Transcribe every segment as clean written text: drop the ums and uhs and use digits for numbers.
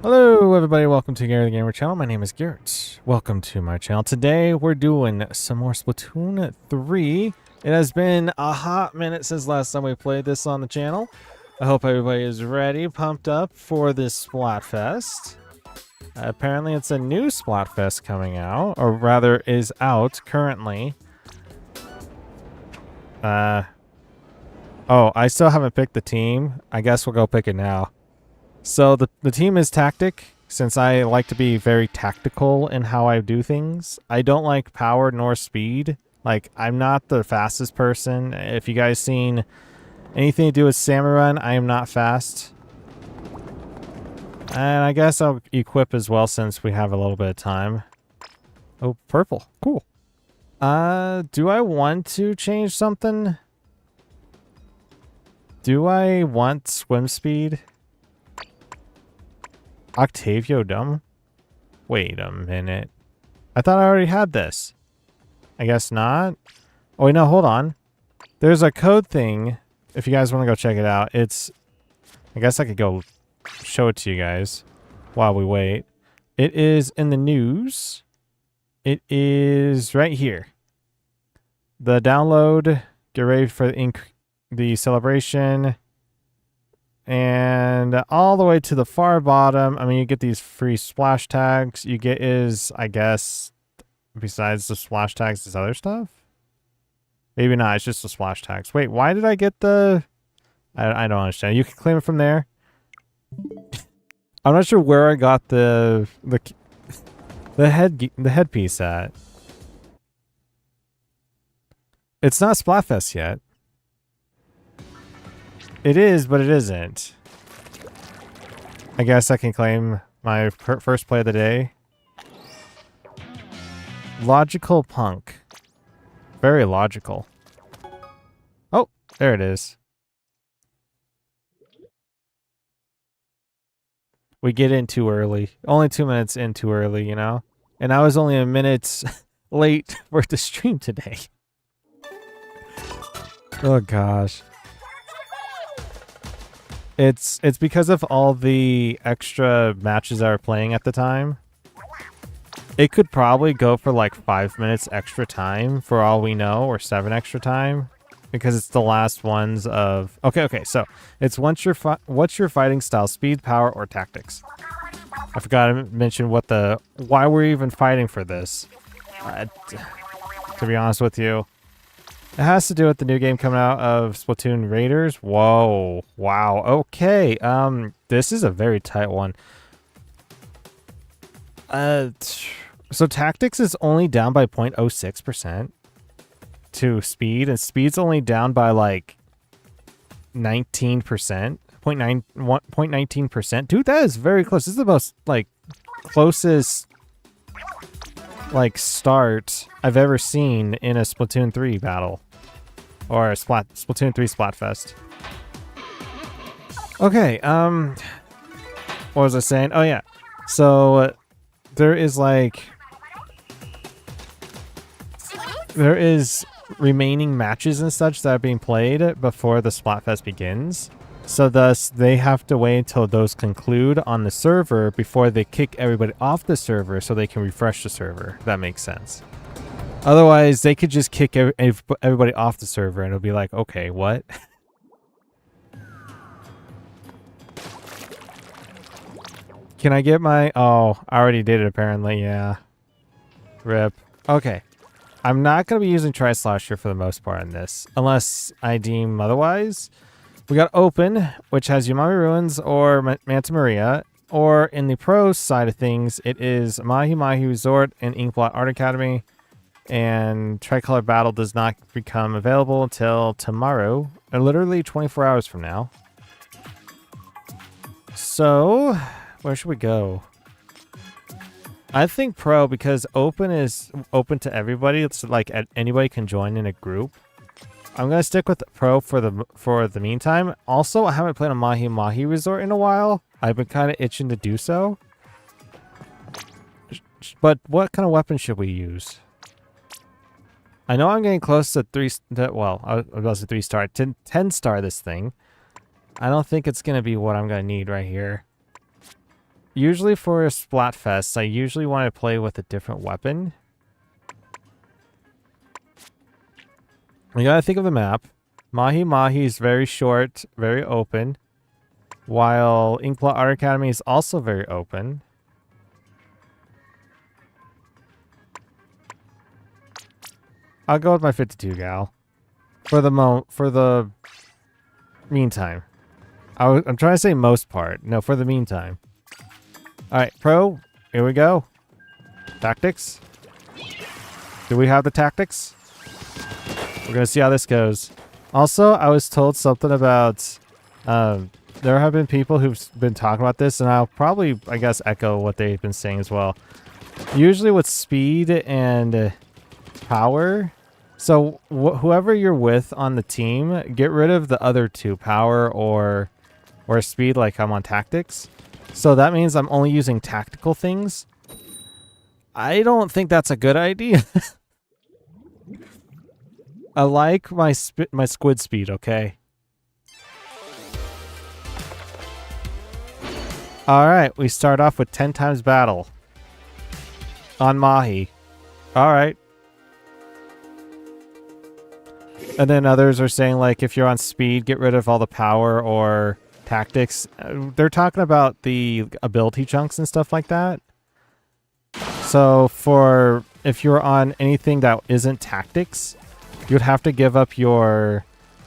Hello everybody, welcome to Gary the Gamer channel. My name is Garrett. Welcome to my channel. Today we're doing some more Splatoon 3. It has been a hot minute since last time we played this on the channel. I hope everybody is ready, pumped up for this SplatFest. Apparently it's a new SplatFest coming out, or rather is out currently. Oh, I still haven't picked the team. I guess we'll go pick it now. So the team is Tactic, since I like to be very tactical in how I do things. I don't like power nor speed. Like, I'm not the fastest person. If you guys seen anything to do with Salmon Run, I am not fast. And I guess I'll equip as well since we have a little bit of time. Oh, purple. Cool. Do I want to change something? Do I want swim speed? Octavio dumb? Wait a minute. I thought I already had this. I guess not. Oh wait, no, hold on. There's a code thing. If you guys want to go check it out, it's... I guess I could go show it to you guys while we wait. It is in the news. It is right here. The download. Get ready for the celebration. And all the way to the far bottom, I mean, you get these free splash tags. You get is, I guess, besides the splash tags, this other stuff? Maybe not, it's just the splash tags. Wait, why did I get the... I don't understand. You can claim it from there. I'm not sure where I got the headpiece at. It's not SplatFest yet. It is, but it isn't. I guess I can claim my first play of the day. Logical Punk. Very logical. Oh, there it is. We get in too early. Only 2 minutes in too early, you know? And I was only a minute late for the stream today. Oh, gosh. It's because of all the extra matches that are playing at the time. It could probably go for like 5 minutes extra time for all we know, or 7 extra time, because it's the last ones of... Okay, so it's what's your fighting style, speed, power, or tactics. I forgot to mention why we're even fighting for this. To be honest with you. It has to do with the new game coming out of Splatoon Raiders. Whoa. Wow. Okay. This is a very tight one. So tactics is only down by 0.06% to speed, and speed's only down by like 19%. 0.19%. Dude, that is very close. This is the most like closest like start I've ever seen in a Splatoon 3 battle. Or Splatoon 3 Splatfest. Okay, what was I saying? Oh yeah. So there is remaining matches and such that are being played before the Splatfest begins. So thus they have to wait until those conclude on the server before they kick everybody off the server so they can refresh the server. If that makes sense. Otherwise, they could just kick everybody off the server and it'll be like, okay, what? Can I get my... Oh, I already did it apparently, yeah. RIP. Okay. I'm not going to be using Tri-Slasher for the most part in this, unless I deem otherwise. We got Open, which has Umami Ruins or Manta Maria, or in the pro side of things, it is Mahi Mahi Resort and Inkblot Art Academy. And Tricolor Battle does not become available until tomorrow, or literally 24 hours from now. So, where should we go? I think Pro, because Open is open to everybody. It's like anybody can join in a group. I'm gonna stick with Pro for the meantime. Also, I haven't played a Mahi Mahi Resort in a while. I've been kind of itching to do so. But what kind of weapon should we use? I know I'm getting close to 3-star, 10-star this thing. I don't think it's going to be what I'm going to need right here. usually for a SplatFest, I usually want to play with a different weapon. You gotta think of the map. Mahi Mahi is very short, very open, while Inkblot Art Academy is also very open. I'll go with my 52 gal for the meantime. I'm trying to say most part. No, for the meantime. All right, pro. Here we go. Tactics. Do we have the tactics? We're gonna see how this goes. Also, I was told something about. There have been people who've been talking about this, and I'll probably, I guess, echo what they've been saying as well. Usually with speed and power. So whoever you're with on the team, get rid of the other two, power or speed, like I'm on tactics. So that means I'm only using tactical things. I don't think that's a good idea. I like my squid speed, okay? Alright, we start off with 10 times battle. On Mahi. Alright. And then others are saying, like, if you're on speed, get rid of all the power or tactics. They're talking about the ability chunks and stuff like that. So if you're on anything that isn't tactics, you'd have to give up your,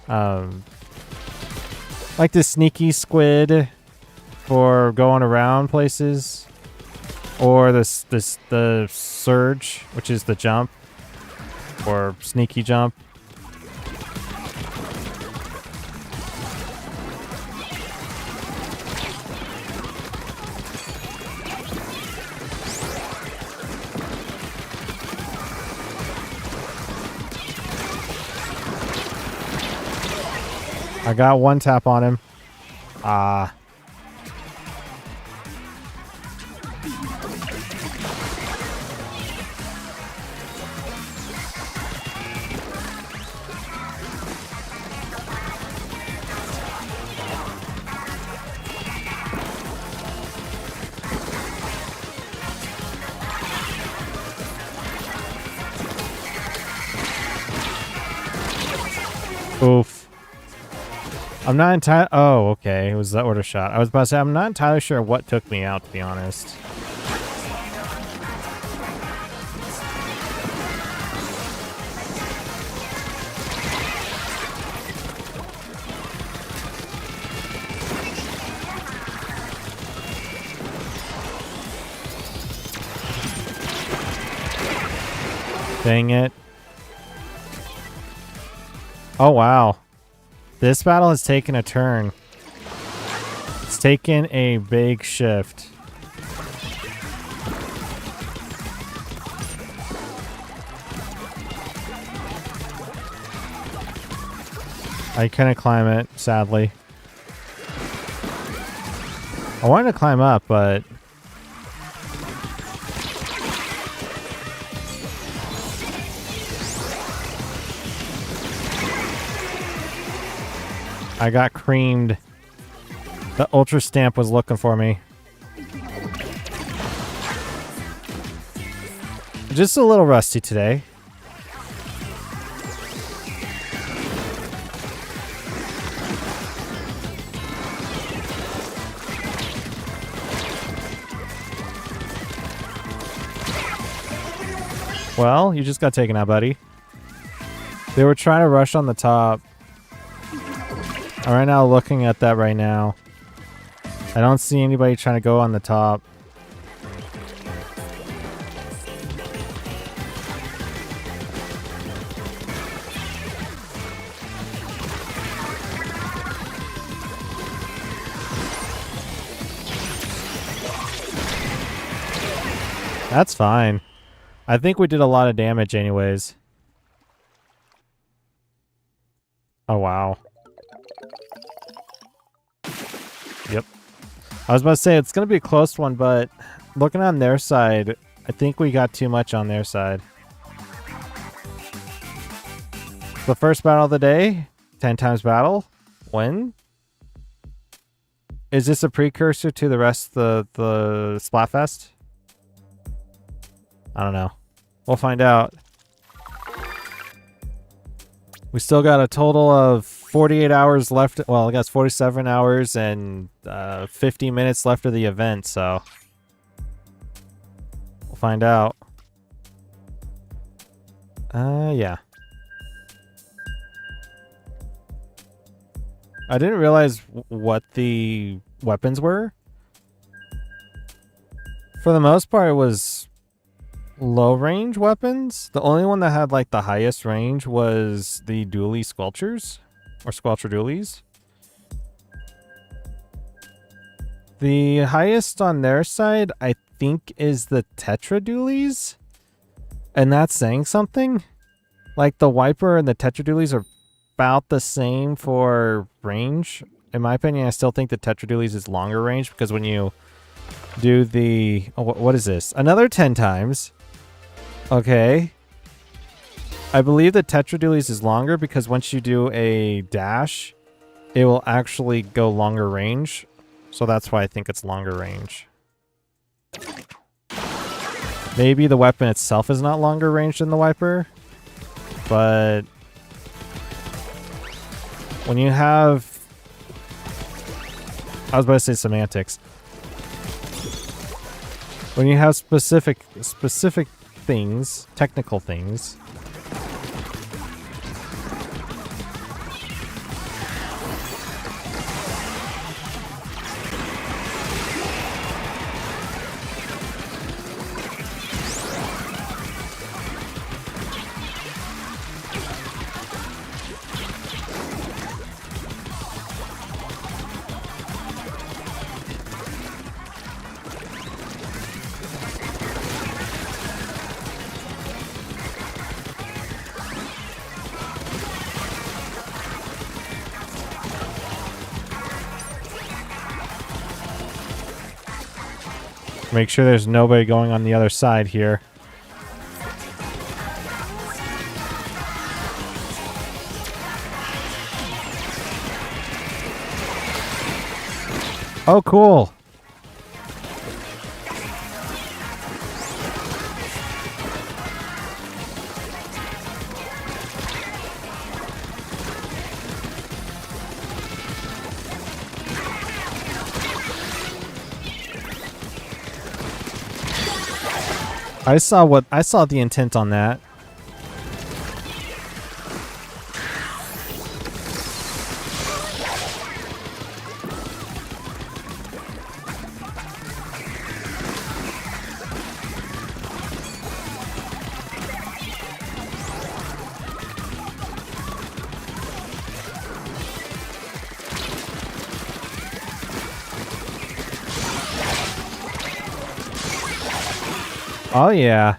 like the sneaky squid for going around places, or the surge, which is the jump, or sneaky jump. I got one tap on him. Ah. Oof. I'm not entirely... Oh, okay. It was the order shot. I was about to say, I'm not entirely sure what took me out, to be honest. Dang it. Oh, wow. This battle has taken a turn. It's taken a big shift. I couldn't climb it, sadly. I wanted to climb up, but... I got creamed. The Ultra Stamp was looking for me. Just a little rusty today. Well, you just got taken out, buddy. They were trying to rush on the top. I'm right now looking at that right now. I don't see anybody trying to go on the top. That's fine. I think we did a lot of damage anyways. Oh, wow. Yep. I was about to say, it's going to be a close one, but looking on their side, I think we got too much on their side. The first battle of the day, 10 times battle, win. Is this a precursor to the rest of the SplatFest? I don't know. We'll find out. We still got a total of 48 hours left. Well, I guess 47 hours and 50 minutes left of the event, so we'll find out. Yeah. I didn't realize what the weapons were. For the most part, it was low range weapons. The only one that had like the highest range was the dually squelchers, or squelcher dualies. The highest on their side, I think, is the tetra dualies, and that's saying something. Like the wiper and the tetra dualies are about the same for range. In my opinion, I still think the tetra dualies is longer range because when you do the what is this? Another 10 times. Okay. I believe the tetra dualies is longer because once you do a dash, it will actually go longer range. So that's why I think it's longer range. Maybe the weapon itself is not longer range than the wiper, but when you have, I was about to say semantics. When you have specific things, technical things, make sure there's nobody going on the other side here. Oh, cool. I saw the intent on that. Oh yeah.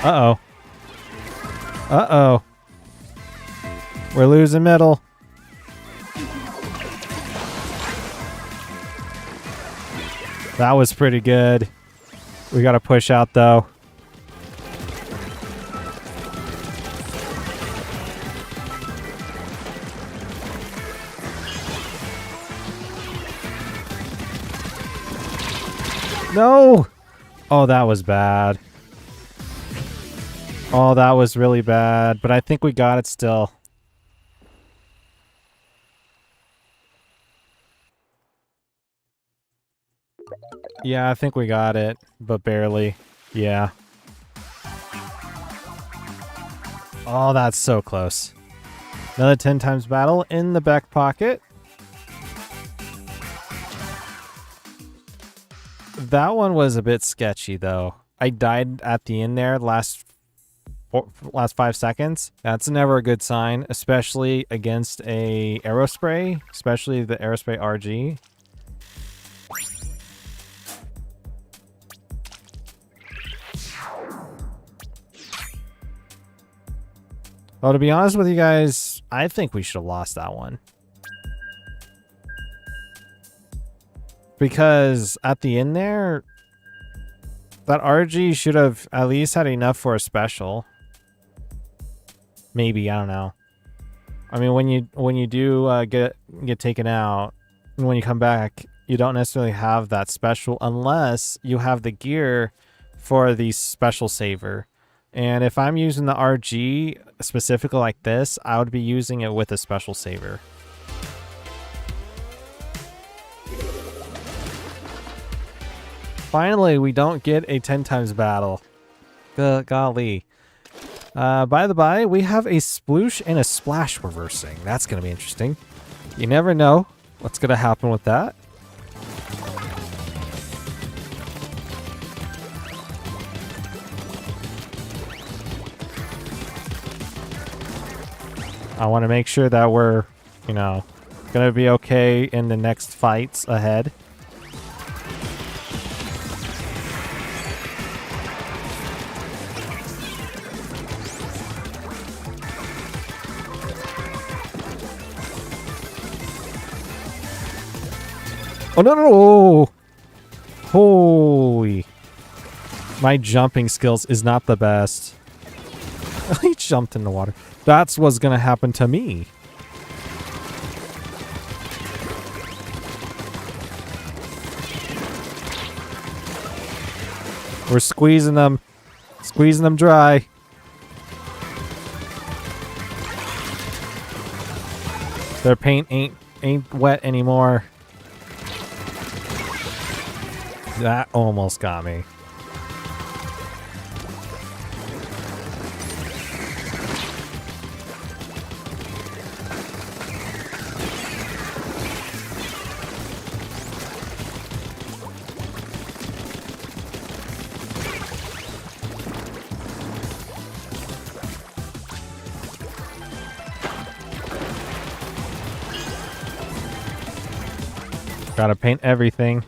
Uh-oh. Uh-oh. We're losing metal. That was pretty good. We gotta push out, though. No! Oh, that was bad. Oh, that was really bad, but I think we got it still. Yeah, I think we got it, but barely. Yeah. Oh, that's so close. Another 10 times battle in the back pocket. That one was a bit sketchy, though. I died at the end there, last 5 seconds. That's never a good sign, especially against a Aerospray, especially the Aerospray RG. Well, to be honest with you guys, I think we should have lost that one. Because at the end there, that RG should have at least had enough for a special. Maybe, I don't know. I mean, when you do get taken out, and when you come back, you don't necessarily have that special unless you have the gear for the special saver. And if I'm using the RG specifically like this, I would be using it with a special saver. Finally, we don't get a 10 times battle. Golly. By the by, we have a sploosh and a splash reversing. That's going to be interesting. You never know what's going to happen with that. I want to make sure that we're, you know, going to be okay in the next fights ahead. Oh, no, no, no. Holy. My jumping skills is not the best. He jumped in the water. That's what's going to happen to me. We're squeezing them. Squeezing them dry. Their paint ain't wet anymore. That almost got me. Gotta paint everything.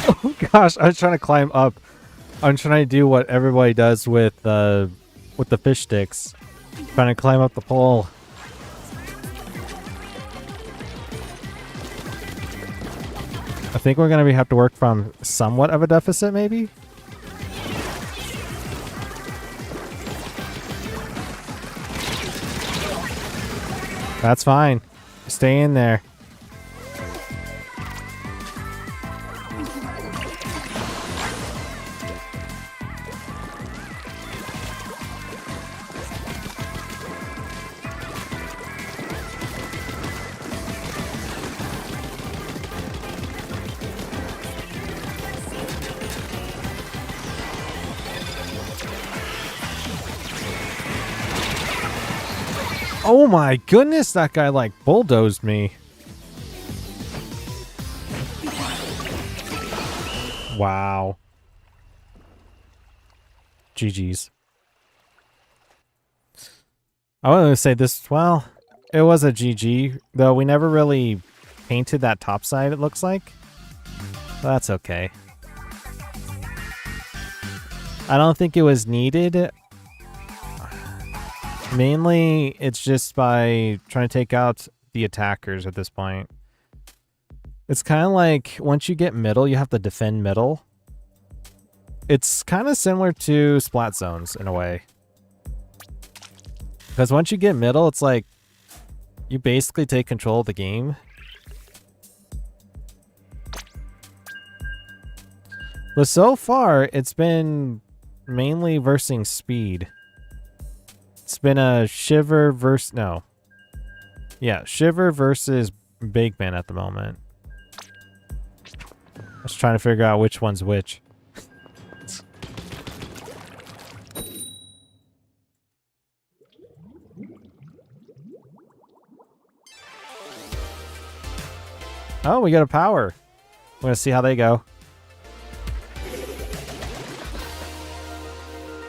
Oh gosh, I was trying to climb up. I'm trying to do what everybody does with the fish sticks. Trying to climb up the pole. I think we're gonna have to work from somewhat of a deficit, maybe? That's fine. Stay in there. Oh my goodness, that guy like bulldozed me. Wow. GG's. I wanted to say this, well, it was a GG, though we never really painted that top side, it looks like. That's okay. I don't think it was needed. Mainly, it's just by trying to take out the attackers at this point. It's kind of like, once you get middle, you have to defend middle. It's kind of similar to Splat Zones, in a way. Because once you get middle, it's like, you basically take control of the game. But so far, it's been mainly versing speed. It's been a Shiver versus... No. Yeah, Shiver versus Big Man at the moment. I was trying to figure out which one's which. Oh, we got a power. We're gonna see how they go.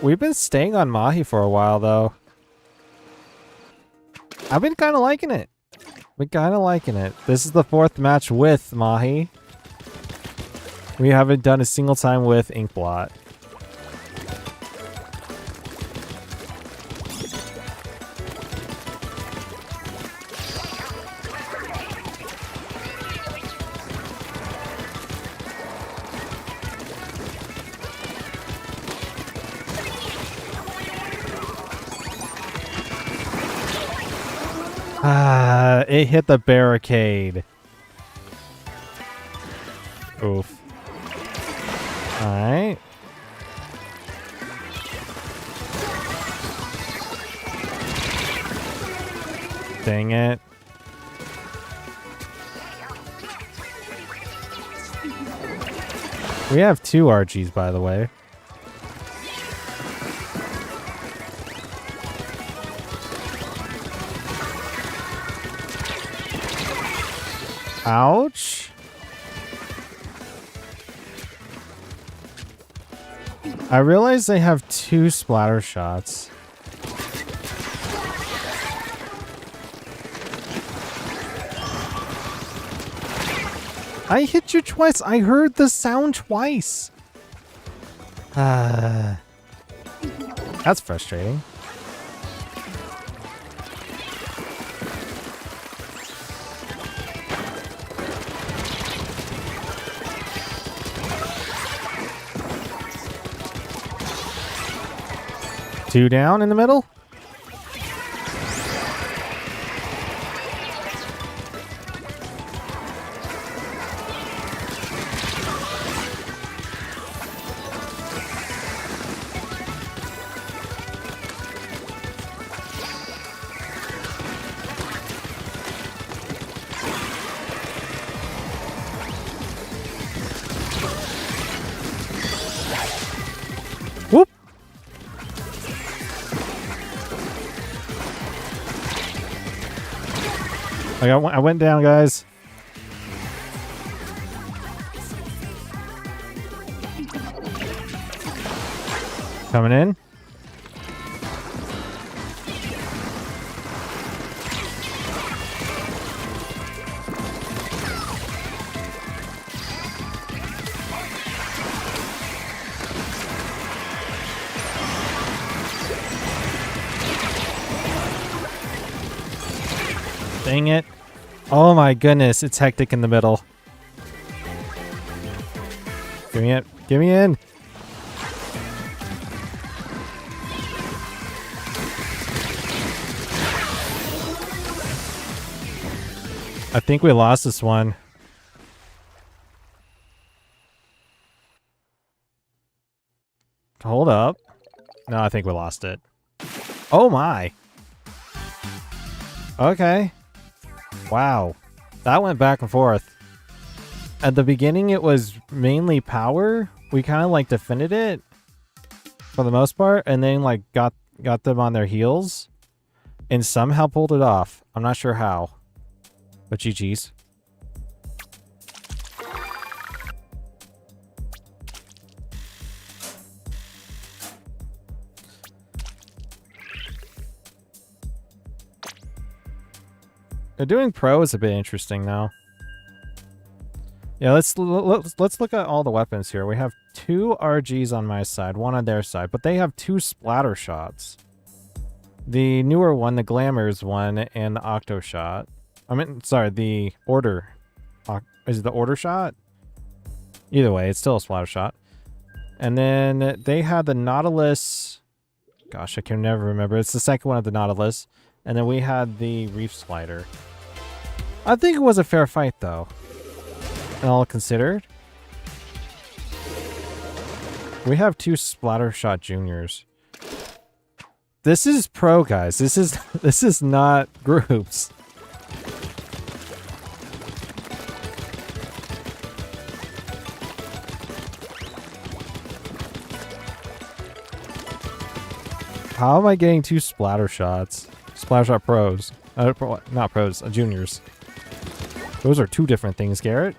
We've been staying on Mahi for a while, though. I've been kind of liking it. This is the 4th match with Mahi. We haven't done a single time with Inkblot. It hit the barricade. Oof. Alright. Dang it. We have 2 RGs, by the way. Ouch. I realize they have 2 splatter shots. I hit you twice. I heard the sound twice. That's frustrating. Two down in the middle. Whoop. I went down, guys. Coming in. Dang it. Oh my goodness, it's hectic in the middle. Give me it. Give me in. I think we lost this one. Hold up. No, I think we lost it. Oh my. Okay. Wow. That went back and forth. At the beginning, it was mainly power. We kind of like defended it for the most part, and then like got them on their heels and somehow pulled it off. I'm not sure how, but GG's. Doing pro is a bit interesting now. Yeah, let's look at all the weapons here. We have 2 RGs on my side, 1 on their side, but they have 2 splatter shots. The newer one, the Glamours one, and the Octo shot. I mean, sorry, the Order. Is it the Order shot? Either way, it's still a splatter shot. And then they had the Nautilus. Gosh, I can never remember. It's the second one of the Nautilus. And then we had the Reef Slider. I think it was a fair fight, though. And all considered. We have 2 splatter shot juniors. This is pro, guys. This is not groups. How am I getting 2 splatter shots? Splatter shot pros. Not pros, juniors. Those are 2 different things, Garrett.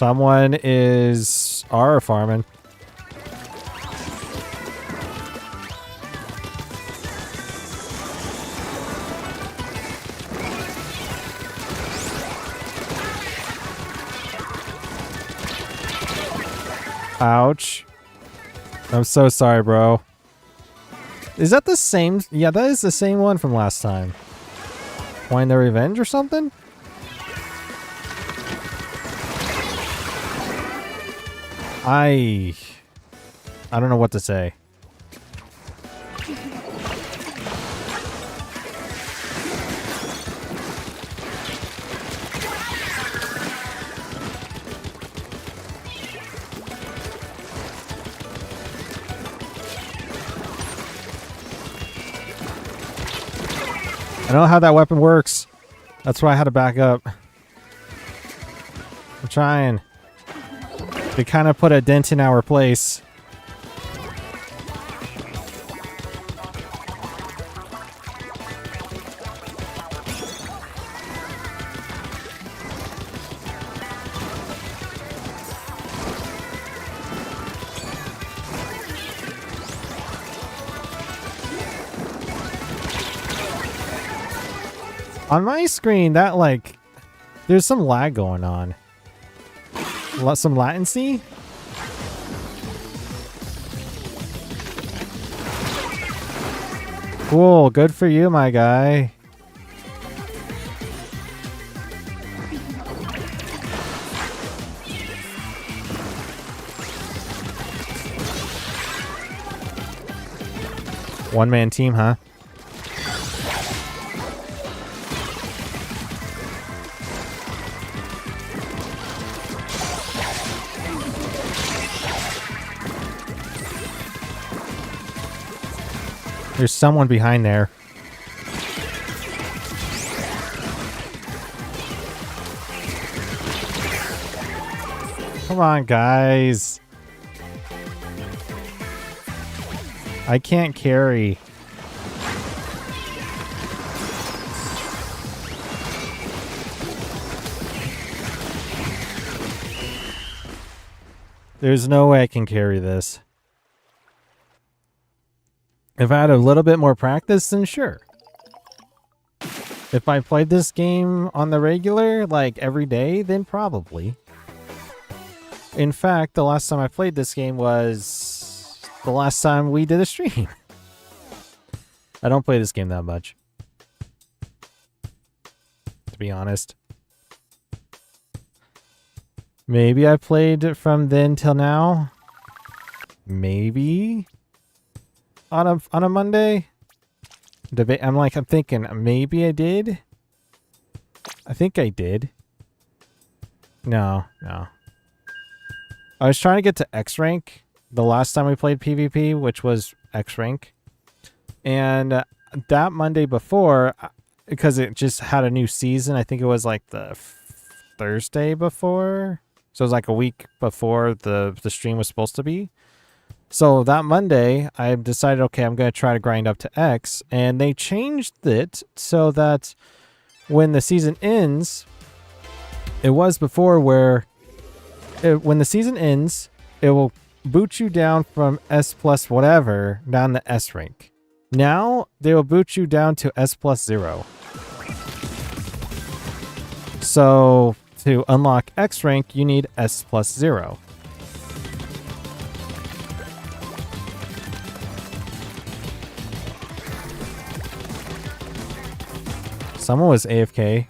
Someone is R farming. Ouch. I'm so sorry, bro. Is that the same? Yeah, that is the same one from last time. Wine their revenge or something? I don't know what to say. I don't know how that weapon works. That's why I had to back up. I'm trying. They kind of put a dent in our place. On my screen, that like, there's some lag going on. Some latency? Cool, good for you, my guy. One-man team, huh? There's someone behind there. Come on, guys. I can't carry. There's no way I can carry this. If I had a little bit more practice, then sure. If I played this game on the regular, like every day, then probably. In fact, the last time I played this game was the last time we did a stream. I don't play this game that much, to be honest. Maybe I played from then till now. Maybe. On a Monday? I'm thinking maybe I did. I think I did. No. I was trying to get to X rank the last time we played PvP, which was X rank. And that Monday before, because it just had a new season, I think it was like the Thursday before. So it was like a week before the stream was supposed to be. So that Monday, I decided, okay, I'm going to try to grind up to X. And they changed it so that when the season ends, it was before where when the season ends, it will boot you down from S plus whatever down to S rank. Now, they will boot you down to S plus 0. So to unlock X rank, you need S plus 0. Someone was AFK.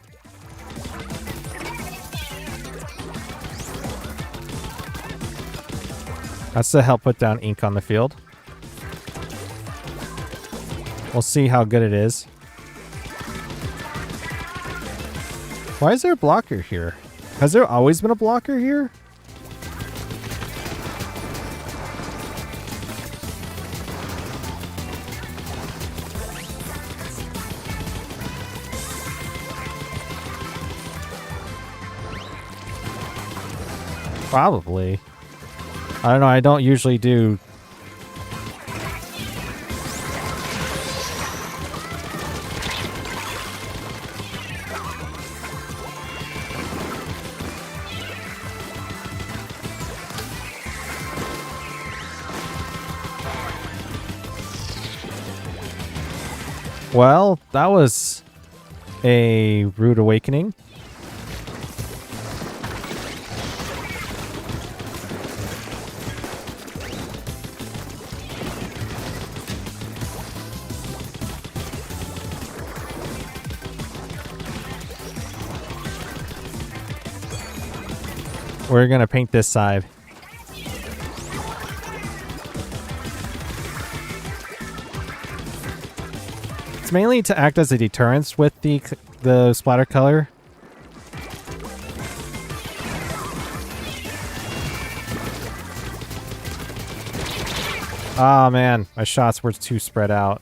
That's to help put down ink on the field. We'll see how good it is. Why is there a blocker here? Has there always been a blocker here? Probably. I don't know, I don't usually do... Well, that was a rude awakening. We're gonna paint this side. It's mainly to act as a deterrence with the splatter color. Ah, man, my shots were too spread out.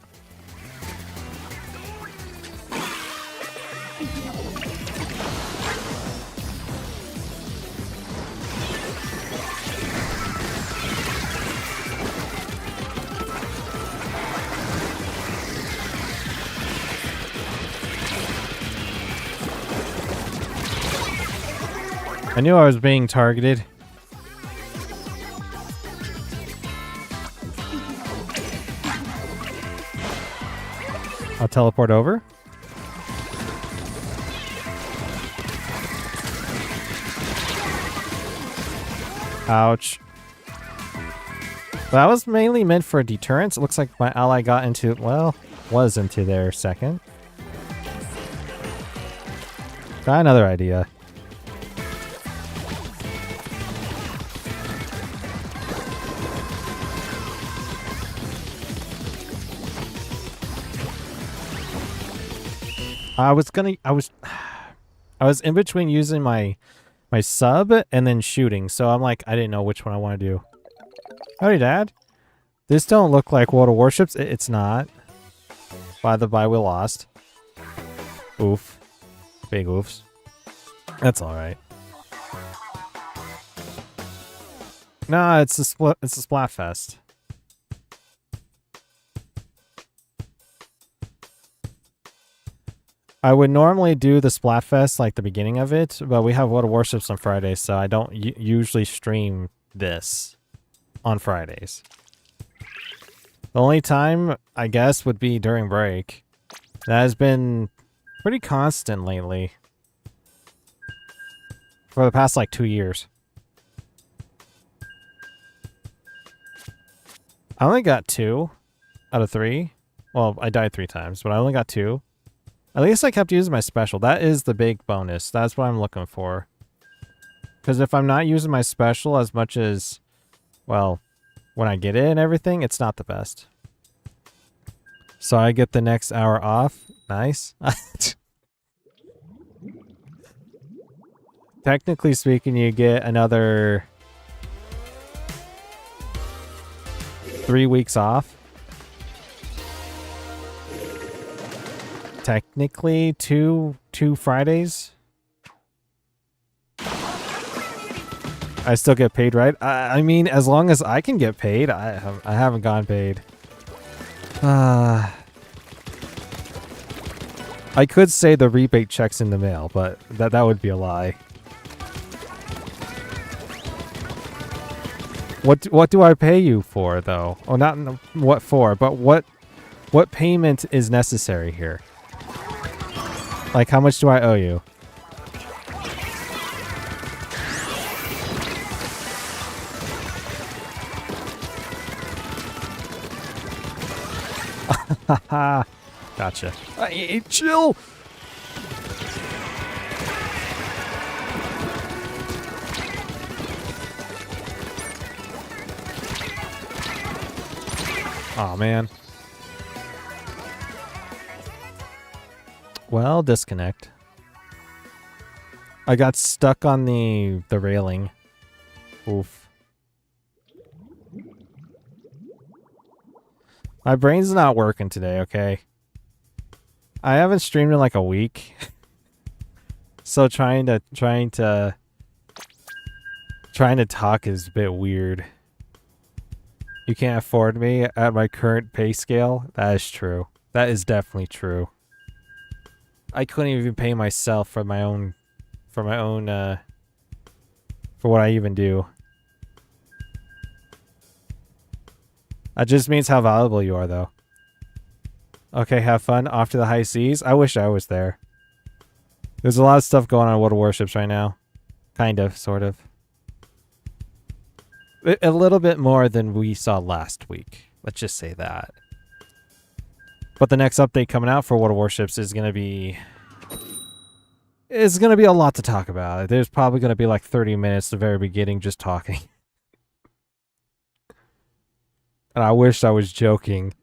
I knew I was being targeted. I'll teleport over. Ouch. That was mainly meant for a deterrence. It looks like my ally got into, well, was into their second. Got another idea. I was in between using my sub and then shooting, so I'm like, I didn't know which one I want to do. Howdy, Dad. This don't look like World of Warships. It's not. By the by, we lost. Oof. Big oofs. That's all right. Nah, it's a SplatFest. I would normally do the Splatfest like the beginning of it, but we have World of Warships on Fridays, so I don't usually stream this on Fridays. The only time, I guess, would be during break. That has been pretty constant lately. For the past, like, 2 years. I only got 2 out of 3. Well, I died 3 times, but I only got 2. At least I kept using my special. That is the big bonus. That's what I'm looking for. Because if I'm not using my special as much as, well, when I get it and everything, it's not the best. So I get the next hour off. Nice. Technically speaking, you get another 3 weeks off. Technically, two Fridays. I still get paid, right? I mean, as long as I can get paid, I haven't gotten paid. I could say the rebate check's in the mail, but that would be a lie. What do I pay you for, though? Oh, not what for, but what payment is necessary here? Like, how much do I owe you? Haha. Gotcha. Hey, chill! Aw, man. Well, disconnect. I got stuck on the railing. Oof. My brain's not working today, okay? I haven't streamed in like a week. So trying to talk is a bit weird. You can't afford me at my current pay scale? That is true. That is definitely true. I couldn't even pay myself for my own for what I even do. That just means how valuable you are, though. Okay, have fun. Off to the high seas. I wish I was there. There's a lot of stuff going on in World of Warships right now. Kind of, sort of. A little bit more than we saw last week. Let's just say that. But the next update coming out for World of Warships is going to be... It's going to be a lot to talk about. There's probably going to be like 30 minutes at the very beginning just talking. And I wish I was joking.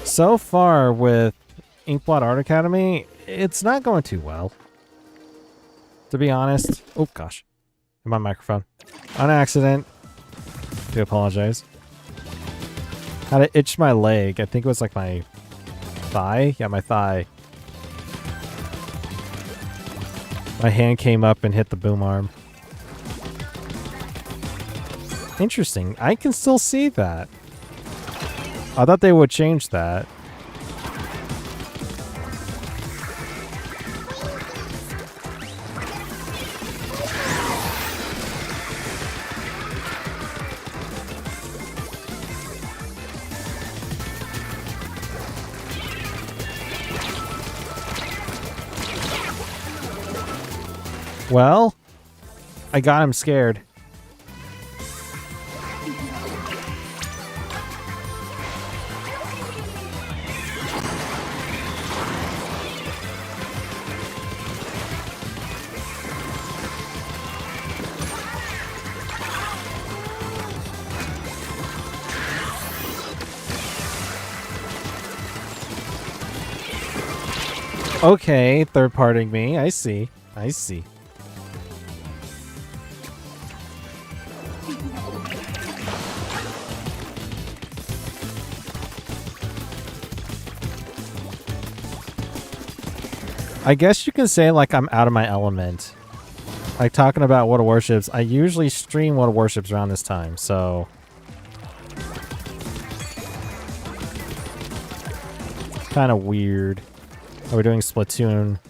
So far with Inkblot Art Academy, it's not going too well. To be honest. Oh gosh. My microphone. On accident. Do apologize. Had to itch my leg. I think it was like my thigh. Yeah, my thigh. My hand came up and hit the boom arm. Interesting. I can still see that. I thought they would change that. Well, I got him scared. Okay, third-partying me. I see. I see. I guess you can say like I'm out of my element. Like talking about World of Warships, I usually stream World of Warships around this time, so... Kind of weird. We're doing Splatoon.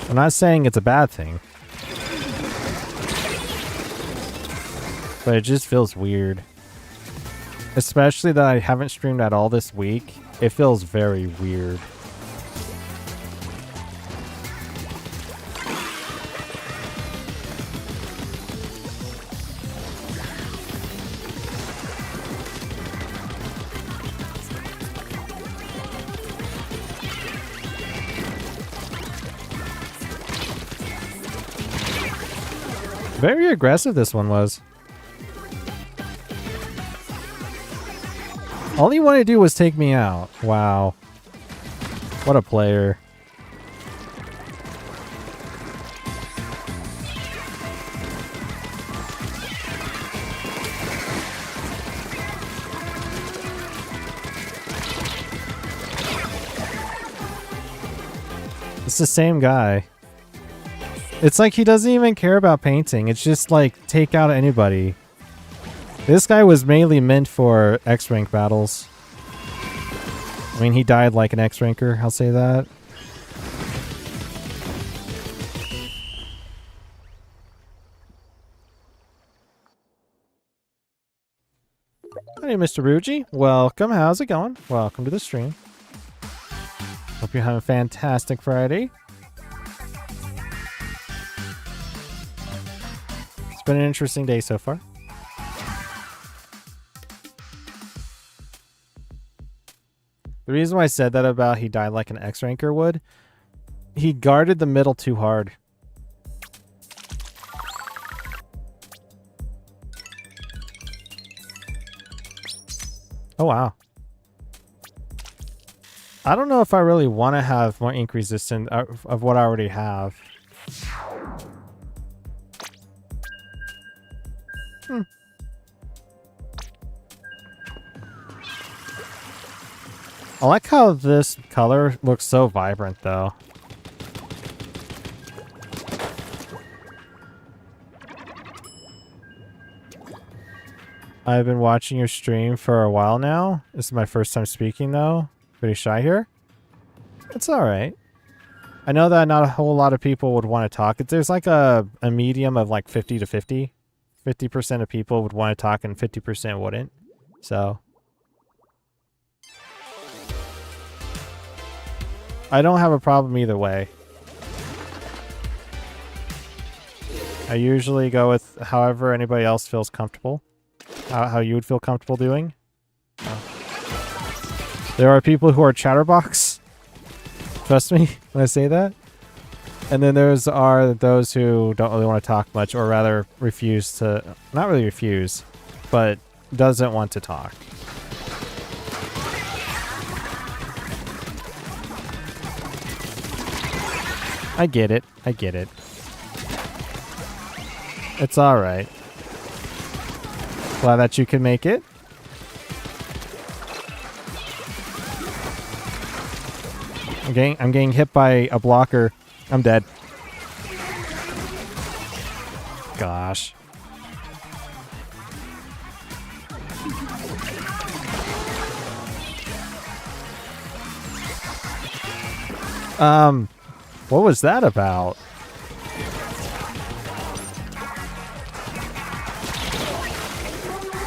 I'm not saying it's a bad thing. But it just feels weird. Especially that I haven't streamed at all this week. It feels very weird. Very aggressive this one was. All he wanted to do was take me out. Wow. What a player. It's the same guy. It's like he doesn't even care about painting. It's just like take out anybody. This guy was mainly meant for X-rank battles. I mean, he died like an X-ranker, I'll say that. Hey, Mr. Ruji. Welcome. How's it going? Welcome to the stream. Hope you're having a fantastic Friday. It's been an interesting day so far. The reason why I said that about he died like an X-ranker would, he guarded the middle too hard. Oh, wow. I don't know if I really want to have more ink resistance of what I already have. I like how this color looks so vibrant, though. I've been watching your stream for a while now. This is my first time speaking, though. Pretty shy here. It's alright. I know that not a whole lot of people would want to talk. There's like a medium of like 50 to 50. 50% of people would want to talk and 50% wouldn't. So I don't have a problem either way. I usually go with however anybody else feels comfortable. How you would feel comfortable doing. There are people who are chatterbox. Trust me when I say that. And then there's those who don't really want to talk much, or rather refuse to, not really refuse, but doesn't want to talk. I get it. I get it. It's alright. Glad that you can make it. I'm getting hit by a blocker. I'm dead. Gosh. What was that about?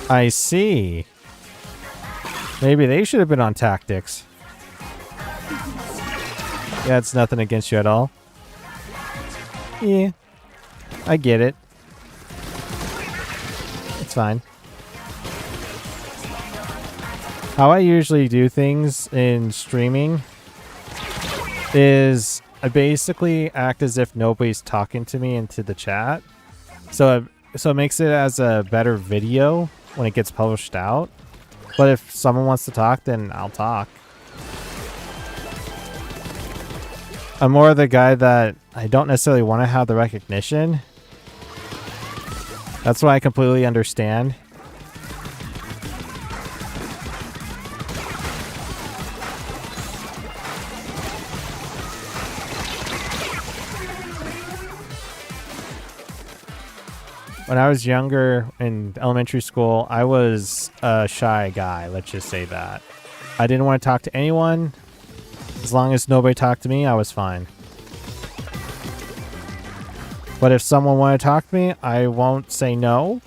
I see. Maybe they should have been on tactics. Yeah, it's nothing against you at all. Yeah, I get it. It's fine. How I usually do things in streaming is I basically act as if nobody's talking to me into the chat. So it makes it as a better video when it gets published out. But if someone wants to talk, then I'll talk. I'm more the guy that I don't necessarily want to have the recognition. That's what I completely understand. When I was younger in elementary school, I was a shy guy, let's just say that. I didn't want to talk to anyone. As long as nobody talked to me, I was fine. But if someone wanted to talk to me, I won't say no.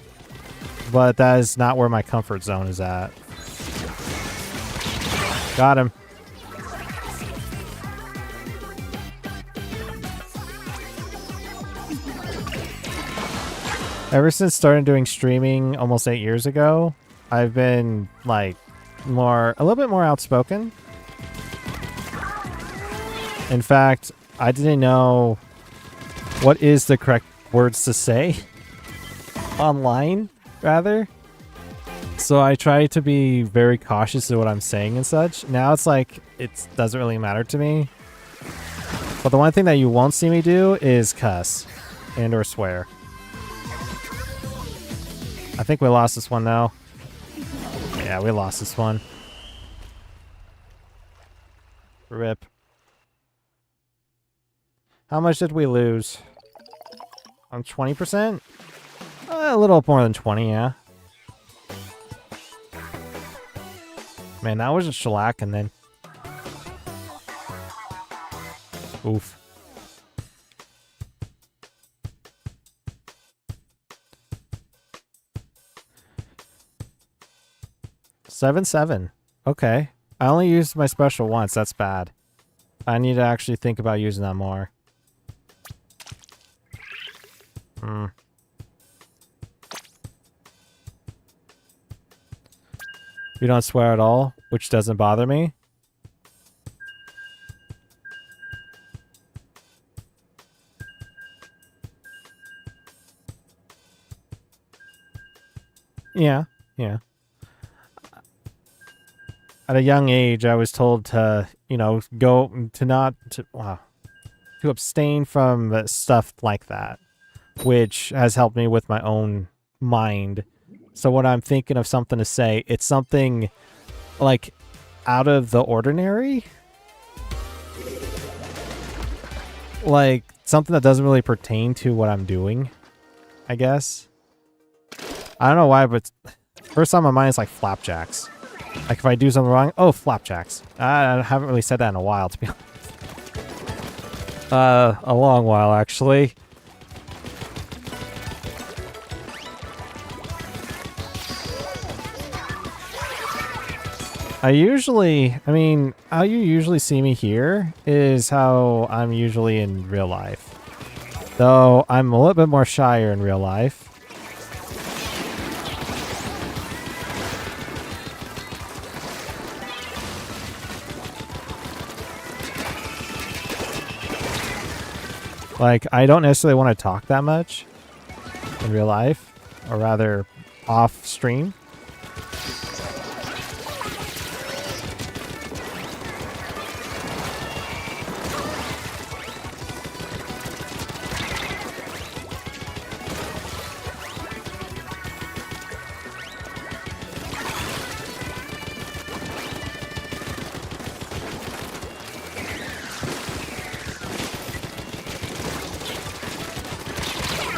But that is not where my comfort zone is at. Got him. Ever since starting doing streaming almost 8 years ago, I've been like a little bit more outspoken. In fact, I didn't know what is the correct words to say online, rather. So I try to be very cautious of what I'm saying and such. Now it's like it doesn't really matter to me. But the one thing that you won't see me do is cuss and or swear. I think we lost this one though. Yeah, we lost this one. RIP. How much did we lose? On 20%? A little more than 20, yeah. Man, that was a shellacking then. Oof. 7-7. Okay. I only used my special once. That's bad. I need to actually think about using that more. You don't swear at all, which doesn't bother me. Yeah, yeah. At a young age, I was told to, to abstain from stuff like that, which has helped me with my own mind. So when I'm thinking of something to say, it's something like out of the ordinary. Like something that doesn't really pertain to what I'm doing, I guess. I don't know why, but first on my mind is like flapjacks. Like if I do something wrong, oh, flapjacks. I haven't really said that in a while, to be honest. A long while, actually. I mean, how you usually see me here is how I'm usually in real life. Though I'm a little bit more shyer in real life. Like, I don't necessarily want to talk that much in real life, or rather off stream.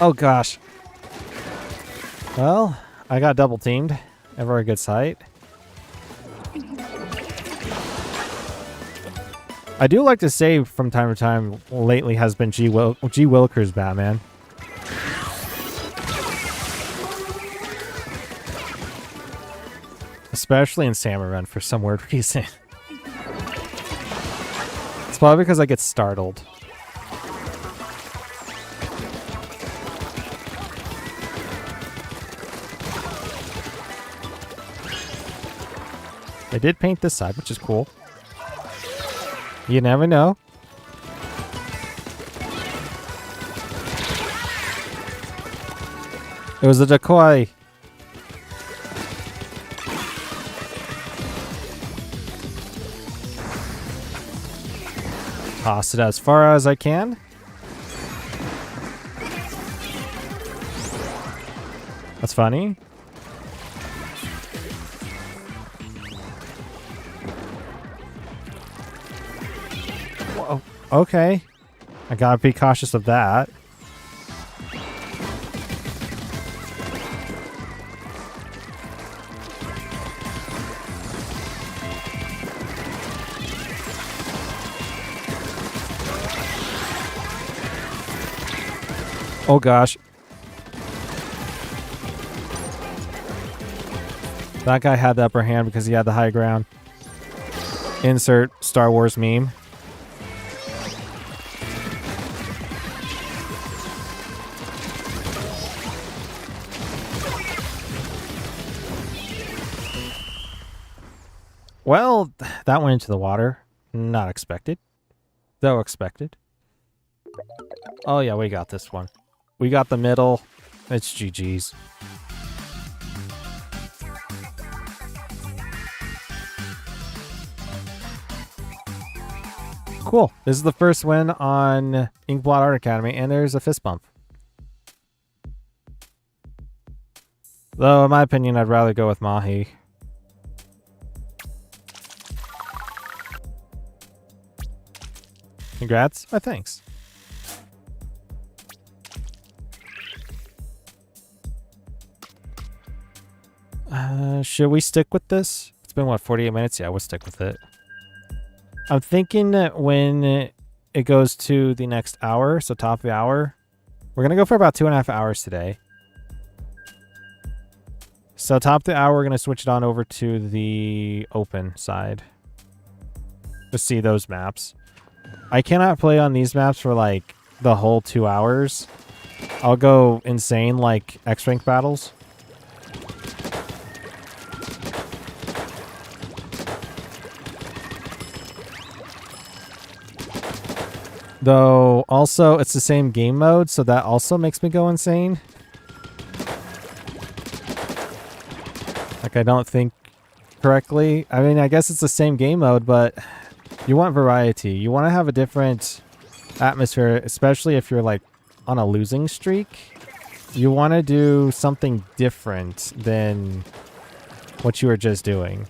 Oh gosh. Well, I got double teamed. Never a good sight. I do like to say from time to time, lately has been G. Willikers Batman. Especially in Salmon Run for some weird reason. It's probably because I get startled. They did paint this side, which is cool. You never know. It was a decoy. Toss it as far as I can. That's funny. Whoa. Okay. I gotta be cautious of that. Oh gosh. That guy had the upper hand because he had the high ground. Insert Star Wars meme. Well, that went into the water. Not expected. Though expected. Oh yeah, we got this one. We got the middle. It's GG's. Cool. This is the first win on Inkblot Art Academy, and there's a fist bump. Though, in my opinion, I'd rather go with Mahi. Congrats. Oh, thanks. Should we stick with this? It's been, what, 48 minutes? Yeah, we'll stick with it. I'm thinking that when it goes to the next hour, so top of the hour, we're going to go for about 2.5 hours today. So top of the hour, we're going to switch it on over to the open side to see those maps. I cannot play on these maps for like the whole 2 hours. I'll go insane like X-Rank battles. Though, also, it's the same game mode, so that also makes me go insane. Like, I don't think correctly. I mean, I guess it's the same game mode, but you want variety. You want to have a different atmosphere, especially if you're, like, on a losing streak. You want to do something different than what you were just doing.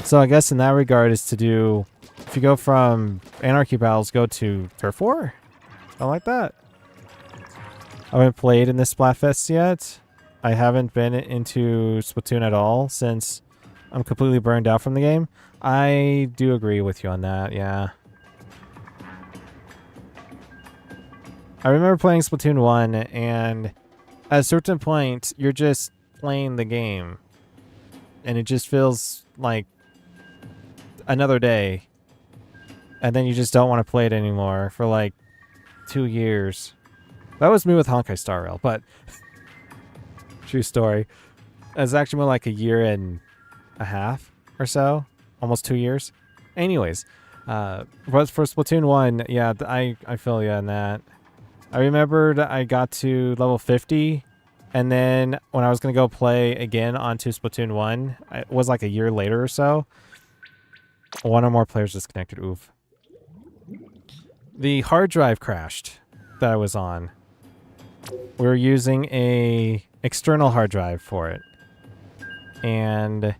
So I guess in that regard is to do... If you go from Anarchy Battles, go to Turf War? Something like that. I haven't played in this SplatFest yet. I haven't been into Splatoon at all since I'm completely burned out from the game. I do agree with you on that, yeah. I remember playing Splatoon 1, and at a certain point, you're just playing the game. And it just feels like another day. And then you just don't want to play it anymore for like 2 years. That was me with Honkai Star Rail, but true story. It's actually more like a year and a half or so. Almost 2 years. Anyways, for Splatoon 1, yeah, I feel you on that. I remembered I got to level 50, and then when I was going to go play again onto Splatoon 1, it was like a year later or so. One or more players disconnected. Oof. The hard drive crashed that I was on. We were using a external hard drive for it. And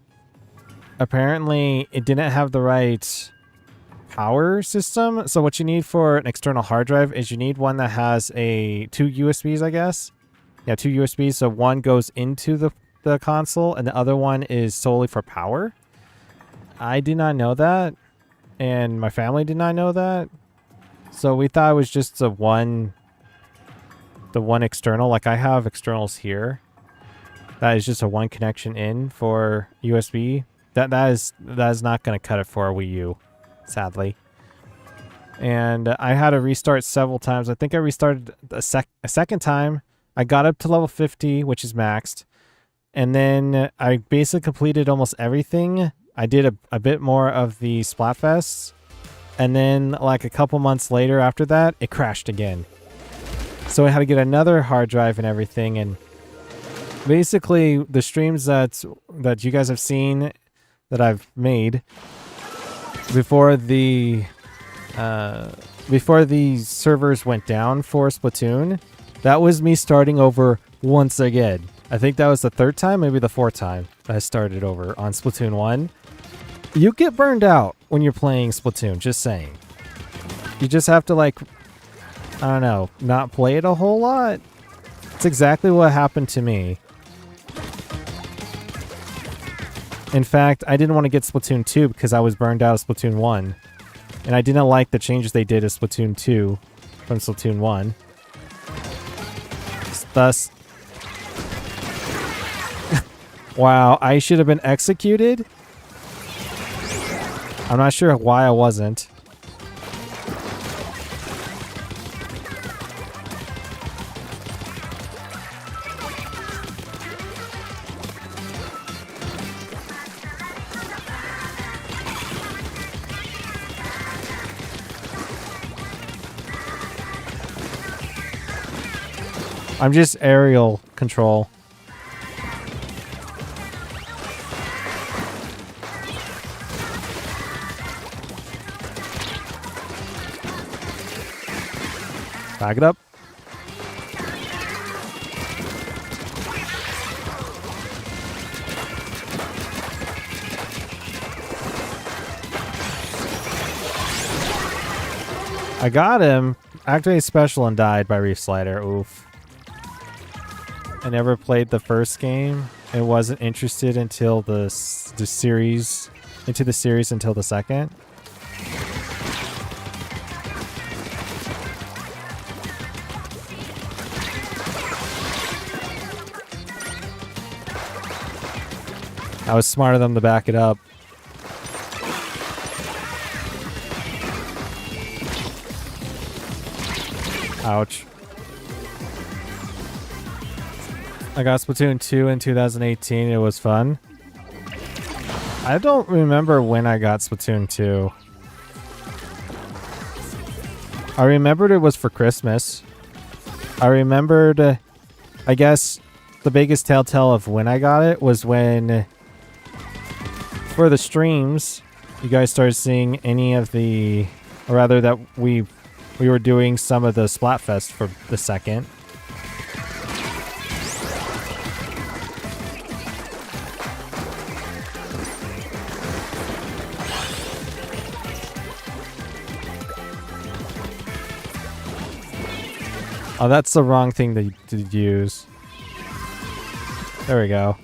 apparently it didn't have the right power system. So what you need for an external hard drive is you need one that has two USBs, I guess. Yeah, 2 USBs. So one goes into the console and the other one is solely for power. I did not know that. And my family did not know that. So we thought it was just the one external. Like I have externals here. That is just a one connection in for USB. That is not going to cut it for a Wii U, sadly. And I had to restart several times. I think I restarted a second time. I got up to level 50, which is maxed. And then I basically completed almost everything. I did a bit more of the SplatFest. And then like a couple months later after that, it crashed again. So I had to get another hard drive and everything. And basically the streams that you guys have seen that I've made before the servers went down for Splatoon, that was me starting over once again. I think that was the third time, maybe the fourth time that I started over on Splatoon 1. You get burned out when you're playing Splatoon, just saying. You just have to, like, I don't know, not play it a whole lot. It's exactly what happened to me. In fact, I didn't want to get Splatoon 2 because I was burned out of Splatoon 1. And I didn't like the changes they did to Splatoon 2 from Splatoon 1. Thus... Wow, I should have been executed? I'm not sure why I wasn't. I'm just aerial control. Back it up. I got him. Activated special and died by Reef Slider. Oof. I never played the first game. I wasn't interested until the series until the second. I was smart of them to back it up. Ouch. I got Splatoon 2 in 2018. It was fun. I don't remember when I got Splatoon 2. I remembered it was for Christmas. I remembered, I guess, the biggest telltale of when I got it was when, for the streams, you guys started seeing any of the, or rather that we were doing some of the SplatFest for the second. Oh, that's the wrong thing to use. There we go.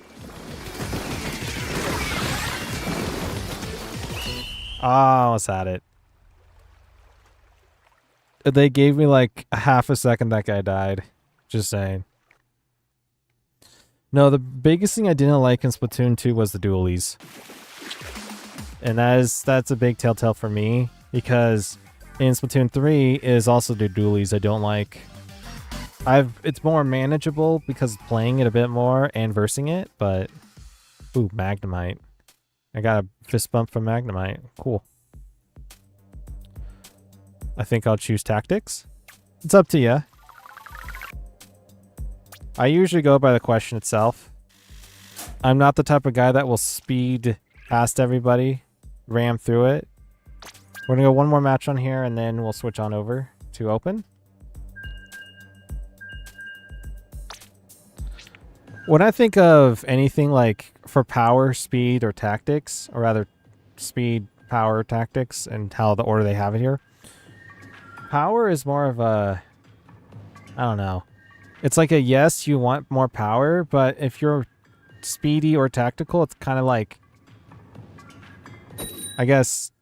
Oh, I almost had it. They gave me like a half a second that guy died. Just saying. No, the biggest thing I didn't like in Splatoon 2 was the dualies. And that's a big telltale for me, because in Splatoon 3 is also the dualies I don't like. It's more manageable because playing it a bit more and versing it, but ooh, Magnemite. I got a fist bump from Magnemite. Cool. I think I'll choose tactics. It's up to you. I usually go by the question itself. I'm not the type of guy that will speed past everybody, ram through it. We're gonna go one more match on here and then we'll switch on over to open. When I think of anything like for power, speed, or tactics, or rather speed, power, tactics, and how the order they have it here, power is more of a, I don't know. It's like a yes, you want more power, but if you're speedy or tactical, it's kind of like, I guess,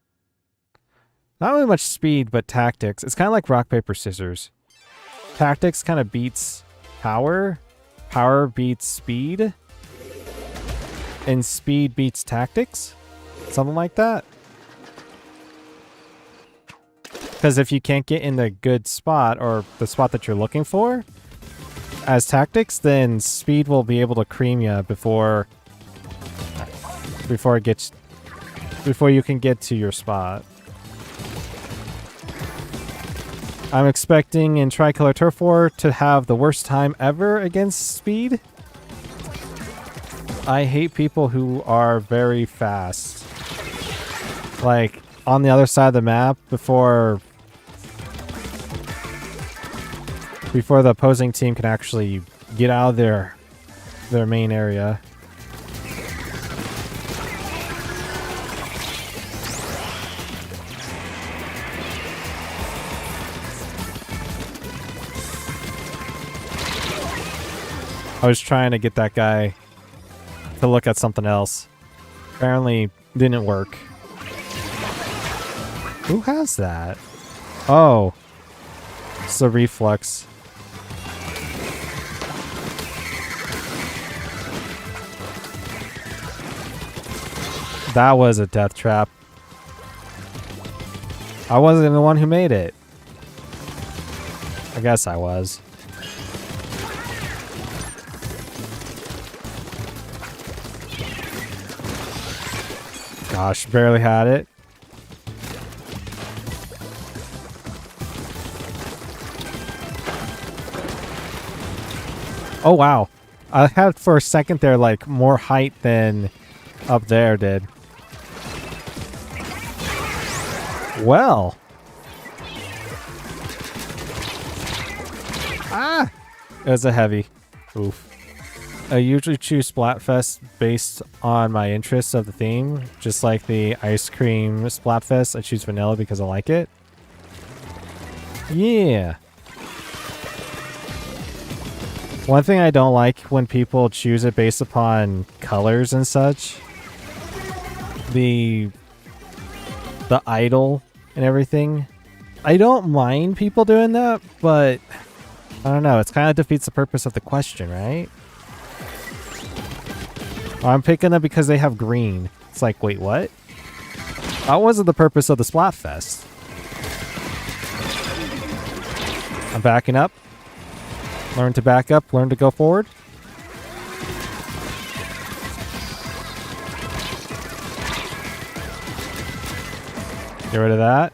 not really much speed, but tactics. It's kind of like rock, paper, scissors. Tactics kind of beats power. Power beats speed. And speed beats tactics. Something like that. Because if you can't get in the good spot, or the spot that you're looking for, as tactics, then speed will be able to cream you before you can get to your spot. I'm expecting in Tricolor Turf War to have the worst time ever against speed. I hate people who are very fast. Like, on the other side of the map before the opposing team can actually get out of their main area. I was trying to get that guy to look at something else. Apparently didn't work. Who has that? Oh. It's a reflex. That was a death trap. I wasn't the one who made it. I guess I was. Gosh, barely had it. Oh, wow. I had for a second there, like, more height than up there did. Well. Ah! It was a heavy. Oof. I usually choose SplatFest based on my interests of the theme. Just like the ice cream SplatFest, I choose vanilla because I like it. Yeah. One thing I don't like when people choose it based upon colors and such. The idol and everything. I don't mind people doing that, but I don't know. It kind of defeats the purpose of the question, right? I'm picking them because they have green. It's like, wait, what? That wasn't the purpose of the SplatFest. I'm backing up. Learn to back up, learn to go forward. Get rid of that.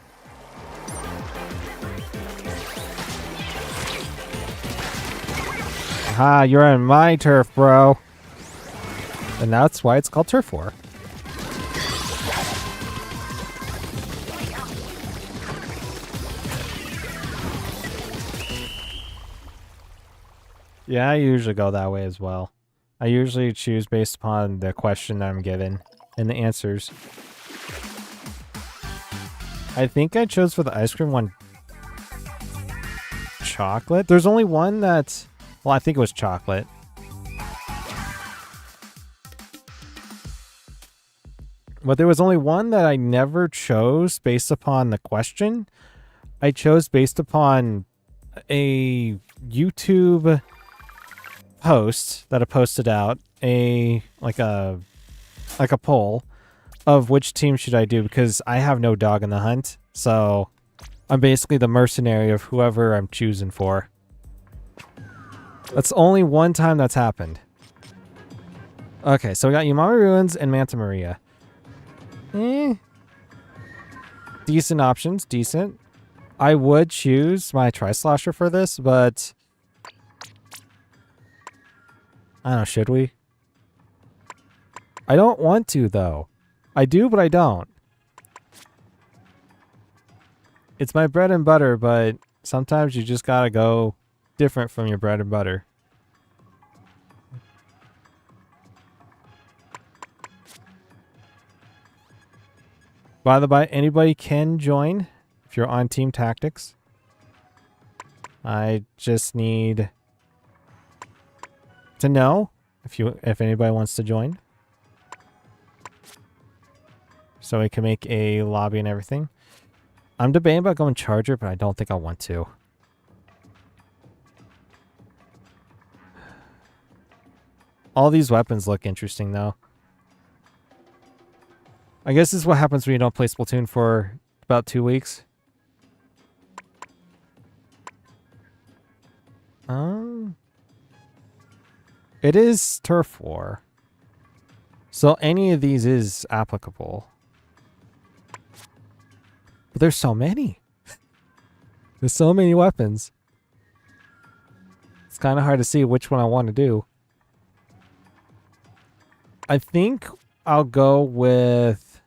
Aha, you're on my turf, bro. And that's why it's called Turf War. Yeah, I usually go that way as well. I usually choose based upon the question that I'm given and the answers. I think I chose for the ice cream one chocolate. There's only one that's... Well, I think it was chocolate. But there was only one that I never chose based upon the question. I chose based upon a YouTube post that I posted out, like a poll of which team should I do, because I have no dog in the hunt. So I'm basically the mercenary of whoever I'm choosing for. That's only one time that's happened. Okay, so we got Umami Ruins and Manta Maria. Decent options, decent. I would choose my Tri-Slosher for this, but I don't know, should we? I don't want to, though. I do, but I don't. It's my bread and butter, but sometimes you just gotta go different from your bread and butter. By the by, anybody can join if you're on Team Tactics. I just need to know if anybody wants to join, so we can make a lobby and everything. I'm debating about going Charger, but I don't think I want to. All these weapons look interesting, though. I guess this is what happens when you don't play Splatoon for about 2 weeks. It is Turf War, so any of these is applicable. But there's so many. There's so many weapons. It's kind of hard to see which one I want to do. I think I'll go with...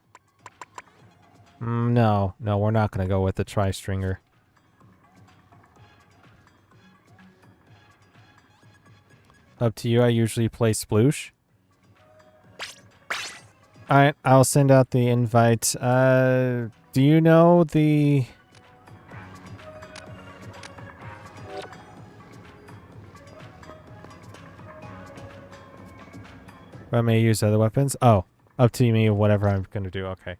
No, we're not going to go with the Tri-Stringer. Up to you. I usually play Sploosh. Alright, I'll send out the invite. Do you know the... I may use other weapons? Oh, up to me, whatever I'm going to do. Okay.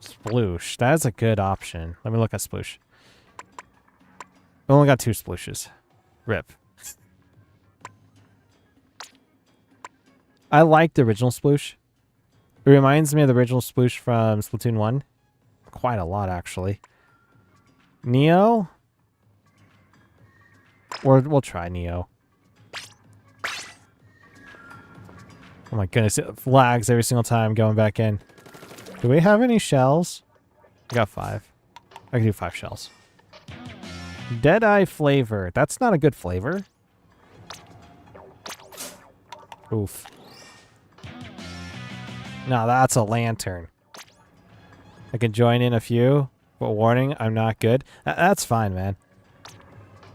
Sploosh. That's a good option. Let me look at Sploosh. We only got 2 Splooshes. Rip. I like the original Sploosh. It reminds me of the original Sploosh from Splatoon 1. Quite a lot, actually. Neo? Or we'll try Neo. Oh my goodness, it lags every single time going back in. Do we have any shells? I got 5. I can do 5 shells. Deadeye flavor. That's not a good flavor. Oof. No, that's a lantern. I can join in a few, but warning, I'm not good. That's fine, man.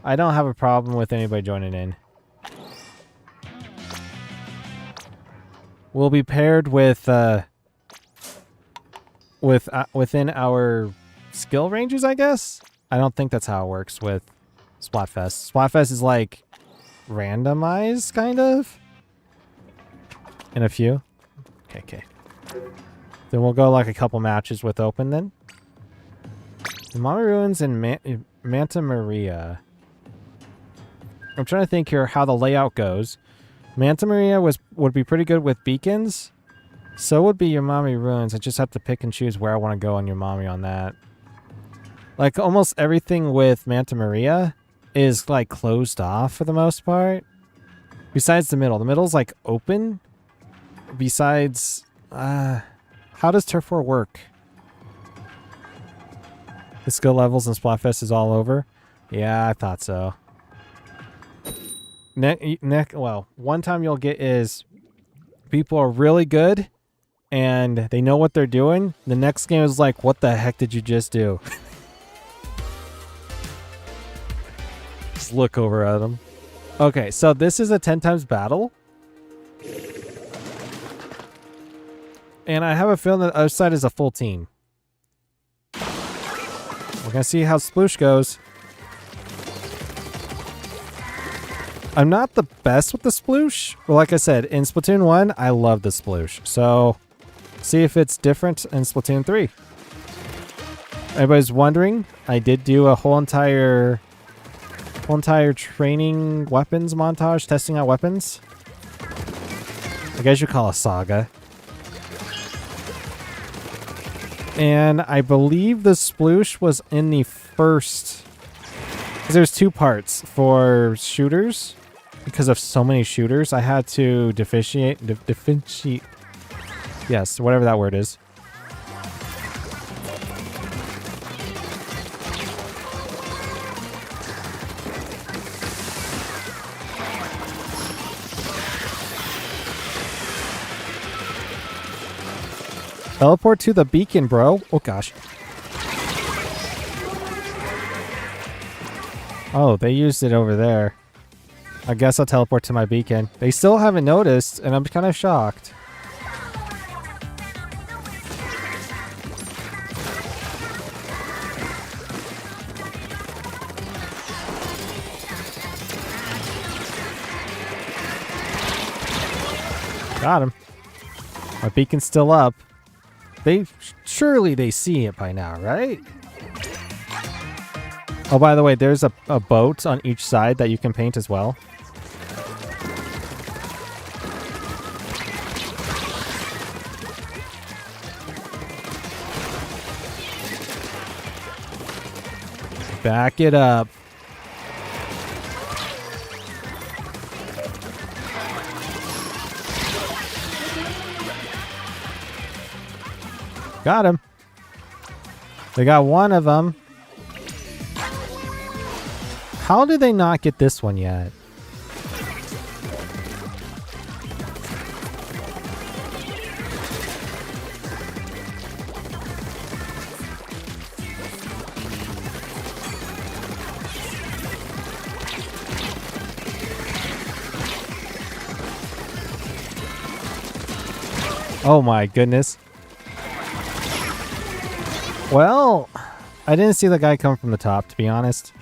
I don't have a problem with anybody joining in. We'll be paired with within our skill ranges, I guess. I don't think that's how it works with SplatFest. SplatFest is like randomized, kind of. In a few. Okay. Then we'll go like a couple matches with open then. Umami Ruins and Manta Maria. I'm trying to think here how the layout goes. Manta Maria would be pretty good with beacons. So would be Umami Ruins. I just have to pick and choose where I want to go on Umami on that. Like almost everything with Manta Maria is like closed off for the most part. Besides the middle. The middle's like open. Besides, how does Turf War work? The skill levels in Splatfest is all over? Yeah, I thought so. Well, one time you'll get is people are really good and they know what they're doing. The next game is like, what the heck did you just do? Just look over at them. Okay, so this is a 10 times battle. And I have a feeling that the other side is a full team. We're going to see how Sploosh goes. I'm not the best with the Sploosh. But like I said, in Splatoon 1, I love the Sploosh. So, see if it's different in Splatoon 3. Everybody's wondering, I did do a whole entire training weapons montage, testing out weapons. I guess you call a saga. And I believe the sploosh was in the first... Because there's two parts for shooters. Because of so many shooters, I had to differentiate... Yes, whatever that word is. Teleport to the beacon, bro. Oh, gosh. Oh, they used it over there. I guess I'll teleport to my beacon. They still haven't noticed, and I'm kind of shocked. Got him. My beacon's still up. Surely they see it by now, right? Oh, by the way, there's a boat on each side that you can paint as well. Back it up. Got him. They got one of them. How did they not get this one yet? Oh my goodness. Well, I didn't see the guy come from the top, to be honest.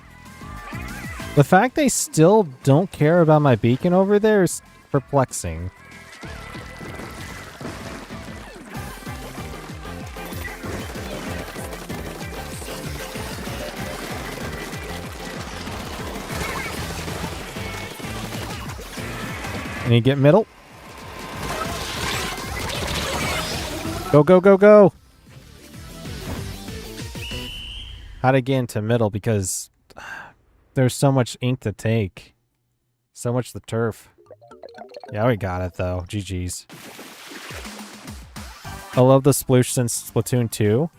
The fact they still don't care about my beacon over there is perplexing. And you get middle. Go, go, go, go. How to get into middle because there's so much ink to take. So much the turf. Yeah, we got it though. GG's. I love the sploosh since Splatoon 2.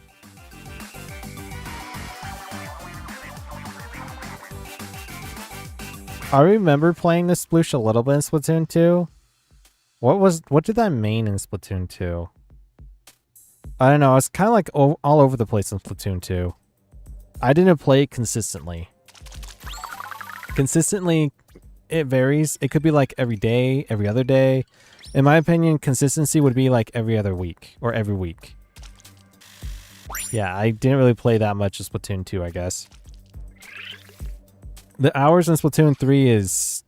I remember playing this sploosh a little bit in Splatoon 2. What did that mean in Splatoon 2? I don't know. It's kind of like all over the place in Splatoon 2. I didn't play it consistently. Consistently, it varies. It could be like every day, every other day. In my opinion, consistency would be like every other week or every week. Yeah, I didn't really play that much of Splatoon 2, I guess. The hours in Splatoon 3 is...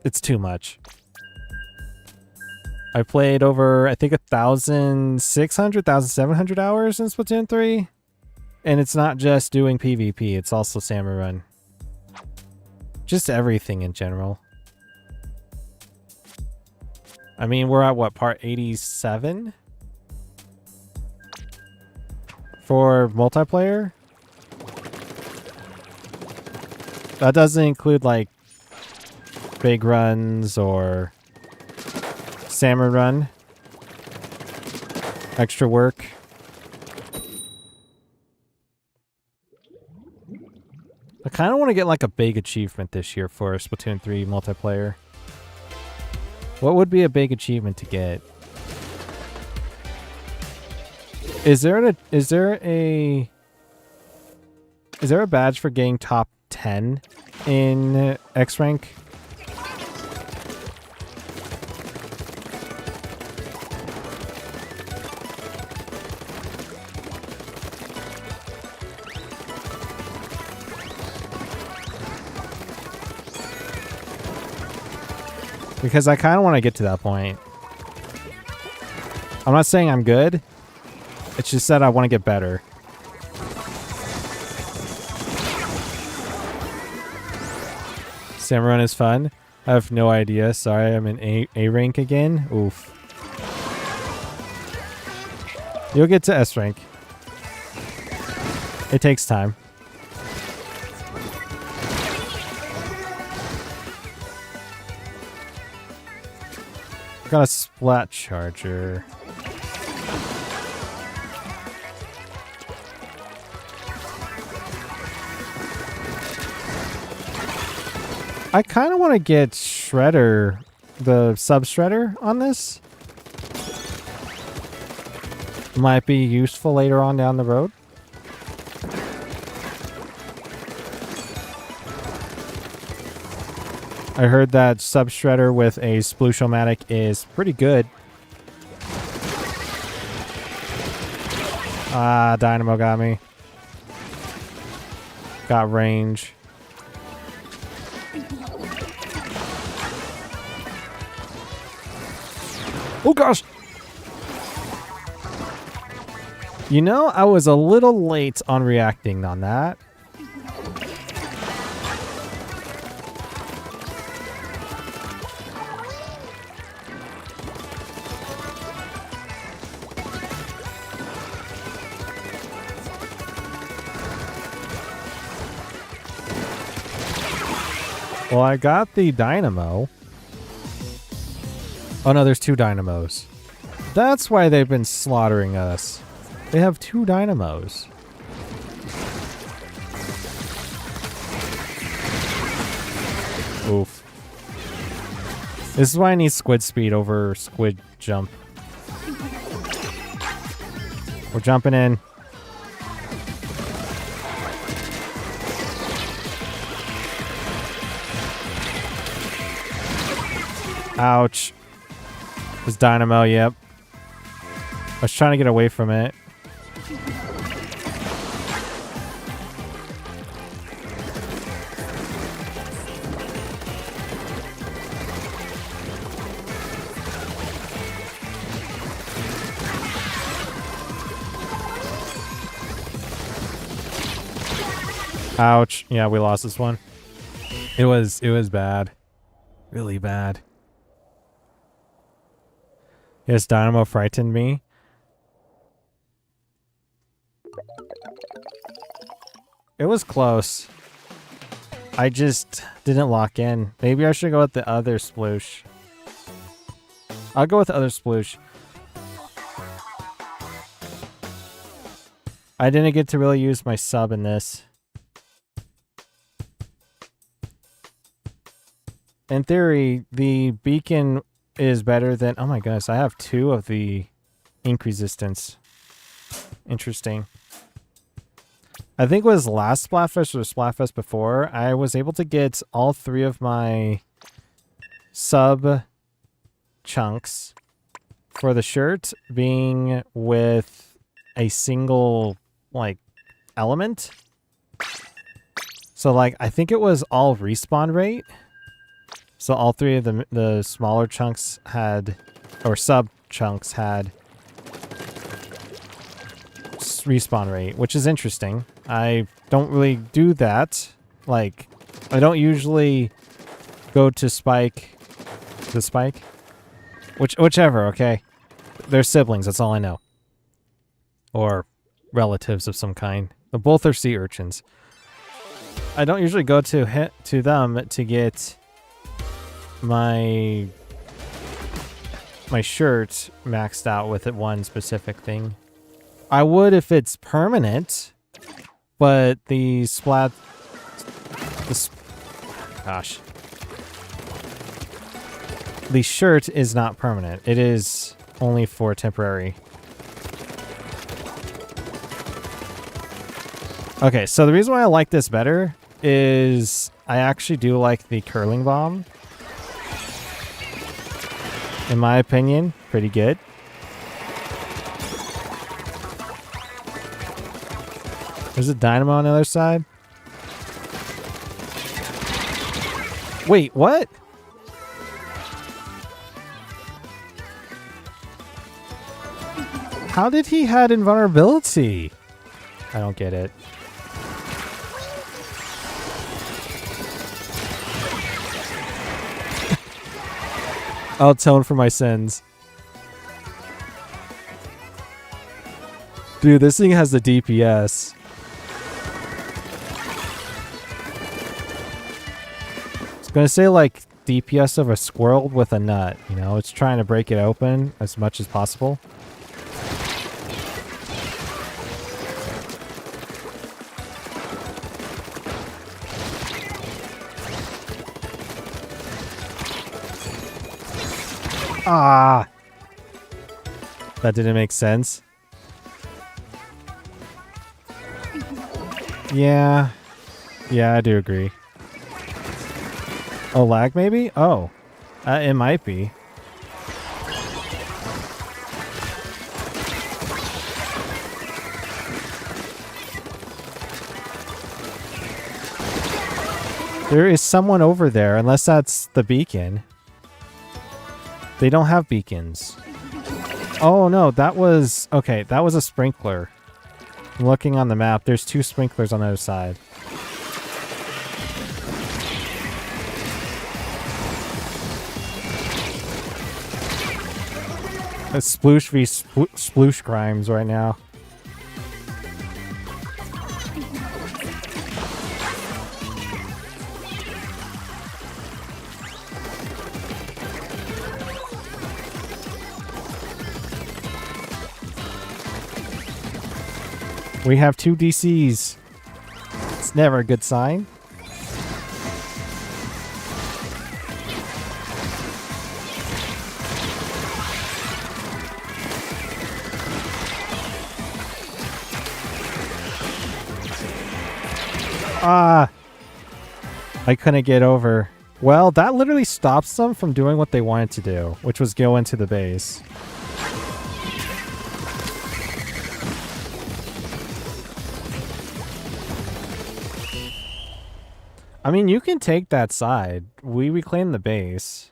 it's too much. I played over, I think, 1,600, 1,700 hours in Splatoon 3. And it's not just doing PvP, it's also Salmon Run. Just everything in general. I mean, we're at what, part 87? For multiplayer? That doesn't include like big runs or Salmon Run. Extra work. I kind of want to get like a big achievement this year for Splatoon 3 multiplayer. What would be a big achievement to get? Is there a badge for getting top 10 in X rank? Because I kind of want to get to that point. I'm not saying I'm good. It's just that I want to get better. Salmon is fun. I have no idea. Sorry, I'm in A rank again. Oof. You'll get to S rank. It takes time. Got a splat charger. I kind of want to get Shredder, the sub-shredder on this. Might be useful later on down the road. I heard that sub-shredder with a Sploosh-O-Matic is pretty good. Ah, Dynamo got me. Got range. Oh gosh! You know, I was a little late on reacting on that. Well, I got the dynamo. Oh no, there's 2 dynamos. That's why they've been slaughtering us. They have 2 dynamos. Oof. This is why I need squid speed over squid jump. We're jumping in. Ouch. This dynamo, yep. I was trying to get away from it. Ouch. Yeah, we lost this one. It was bad. Really bad. Yes, Dynamo frightened me. It was close. I just didn't lock in. Maybe I should go with the other sploosh. I'll go with the other sploosh. I didn't get to really use my sub in this. In theory, the beacon is better than... Oh my goodness, I have 2 of the ink resistance. Interesting. I think it was last SplatFest or SplatFest before, I was able to get all 3 of my sub chunks for the shirt being with a single, like, element. So, like, I think it was all respawn rate. So all 3 of the smaller chunks had, or sub chunks had, respawn rate, which is interesting. I don't really do that. Like, I don't usually go to spike, whichever. Okay, they're siblings. That's all I know, or relatives of some kind. But both are sea urchins. I don't usually go to them to get my shirt maxed out with one specific thing. I would if it's permanent, but the shirt is not permanent. It is only for temporary. Okay, so the reason why I like this better is I actually do like the curling bomb. In my opinion, pretty good. There's a dynamo on the other side. Wait, what? How did he have invulnerability? I don't get it. I'll atone for my sins. Dude, this thing has the DPS. I was gonna say like DPS of a squirrel with a nut. You know, it's trying to break it open as much as possible. Ah! That didn't make sense. Yeah. Yeah, I do agree. Oh, lag maybe? Oh. It might be. There is someone over there, unless that's the beacon. They don't have beacons. Oh no, that was... Okay, that was a sprinkler. I'm looking on the map. There's 2 sprinklers on the other side. It's sploosh v sploosh crimes right now. We have 2 DCs. It's never a good sign. Ah! I couldn't get over. Well, that literally stops them from doing what they wanted to do, which was go into the base. I mean, you can take that side. We reclaim the base.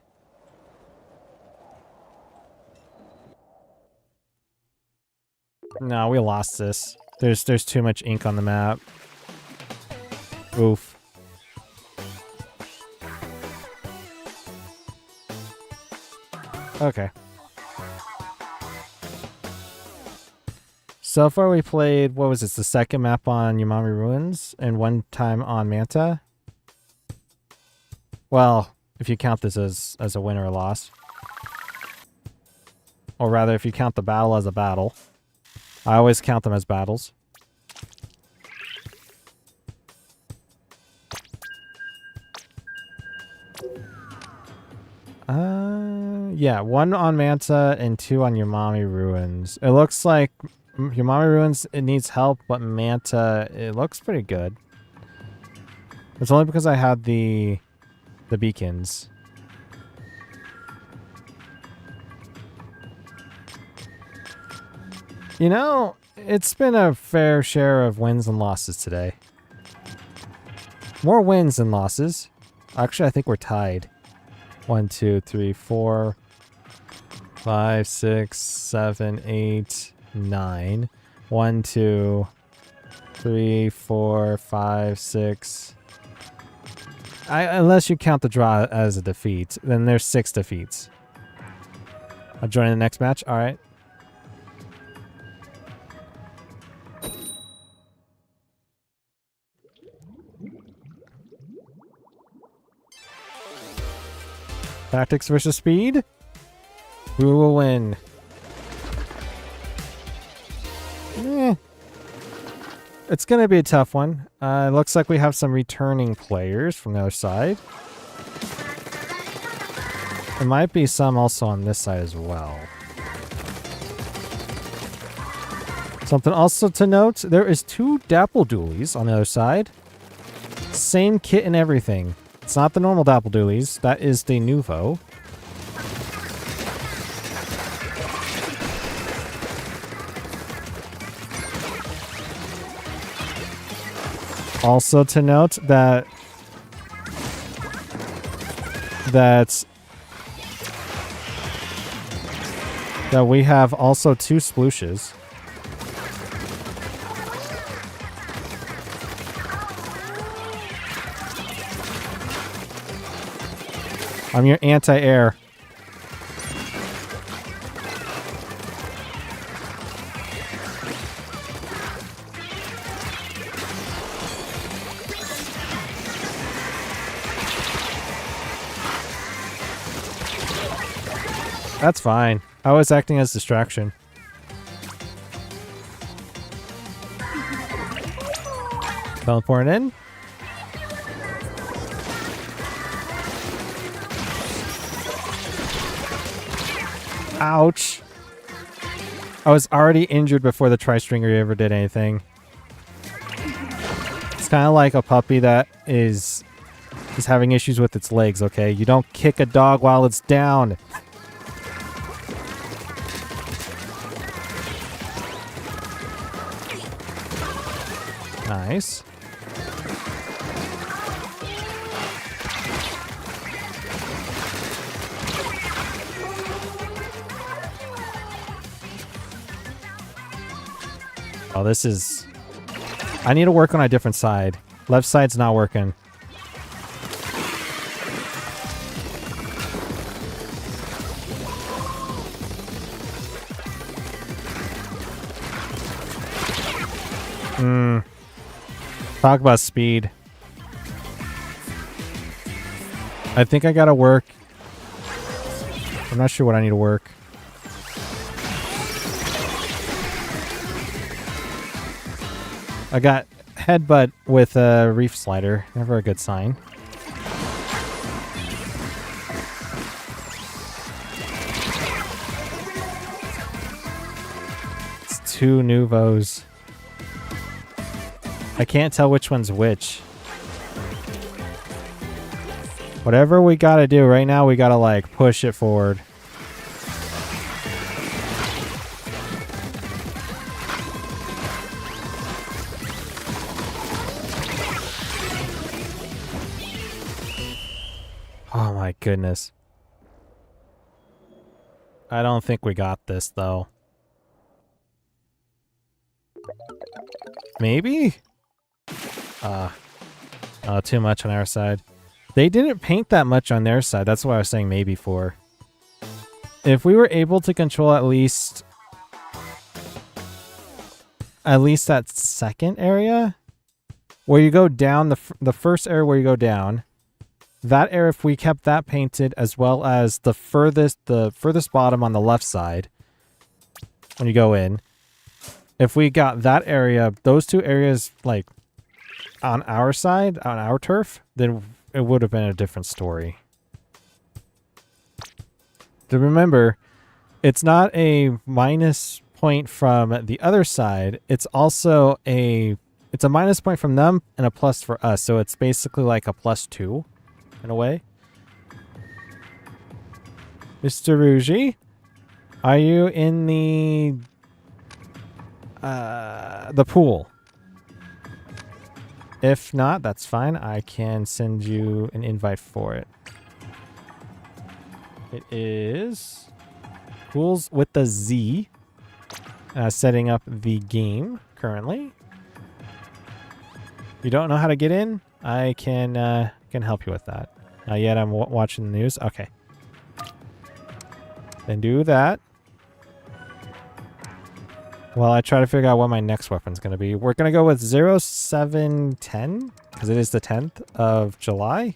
No, we lost this. There's too much ink on the map. Oof. Okay. So far we played, what was this, the second map on Yamami Ruins and 1 time on Manta? Well, if you count this as a win or a loss. Or rather, if you count the battle as a battle. I always count them as battles. Yeah, 1 on Manta and 2 on Yamami Ruins. It looks like Yamami Ruins, it needs help, but Manta, it looks pretty good. It's only because I had the beacons. You know, it's been a fair share of wins and losses today. More wins than losses. Actually, I think we're tied. 1, 2, 3, 4, 5, 6, 7, 8, 9. 1, 2, 3, 4, 5, 6. Unless you count the draw as a defeat, then there's 6 defeats. I'll join the next match. All right. Tactics versus speed. Who will win? It's going to be a tough one. It looks like we have some returning players from the other side. There might be some also on this side as well. Something also to note, there is 2 Dapple Dualies on the other side. Same kit and everything. It's not the normal Dapple Dualies. That is the Nuvo. Also to note that we have also 2 splooshes. I'm your anti-air. That's fine. I was acting as distraction. Teleport in. Ouch. I was already injured before the tri-stringer ever did anything. It's kind of like a puppy that is having issues with its legs, okay? You don't kick a dog while it's down. Nice. Oh, this is... I need to work on a different side. Left side's not working. Talk about speed. I think I gotta work. I'm not sure what I need to work. I got headbutt with a reef slider. Never a good sign. It's two Nuvos. I can't tell which one's which. Whatever we gotta do right now, we gotta like push it forward. Oh my goodness. I don't think we got this though. Maybe? Too much on our side. They didn't paint that much on their side. That's what I was saying maybe for. If we were able to control at least that second area where you go down, the first area where you go down, that area, if we kept that painted, as well as the furthest bottom on the left side when you go in, if we got that area, those two areas like on our side, on our turf, then it would have been a different story. To remember, it's not a minus point from the other side. It's also it's a minus point from them and a plus for us. So it's basically like a +2 in a way. Mr. Rougi, are you in the pool? If not, that's fine. I can send you an invite for it. It is Pools with the Z. Setting up the game currently. You don't know how to get in? I can help you with that. Not yet. I'm watching the news. Okay. Then do that. Well, I try to figure out what my next weapon's going to be. We're going to go with 0710 because it is the 10th of July.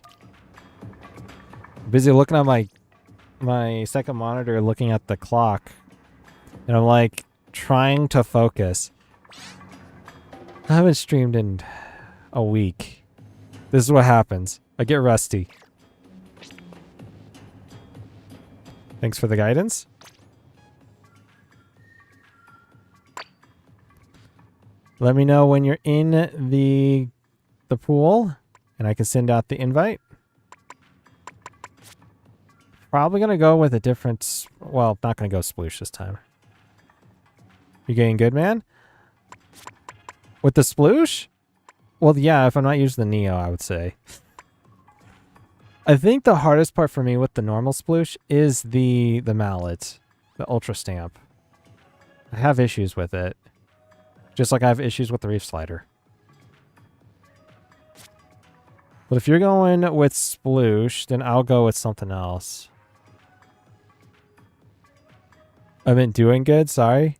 Busy looking at my second monitor, looking at the clock, and I'm like trying to focus. I haven't streamed in a week. This is what happens. I get rusty. Thanks for the guidance. Let me know when you're in the pool, and I can send out the invite. Probably going to go with a different... Well, not going to go sploosh this time. You getting good, man? With the sploosh? Well, yeah, if I'm not using the Neo, I would say. I think the hardest part for me with the normal sploosh is the mallet. The Ultra Stamp. I have issues with it. Just like I have issues with the Reef Slider. But if you're going with sploosh, then I'll go with something else. I've been doing good, sorry.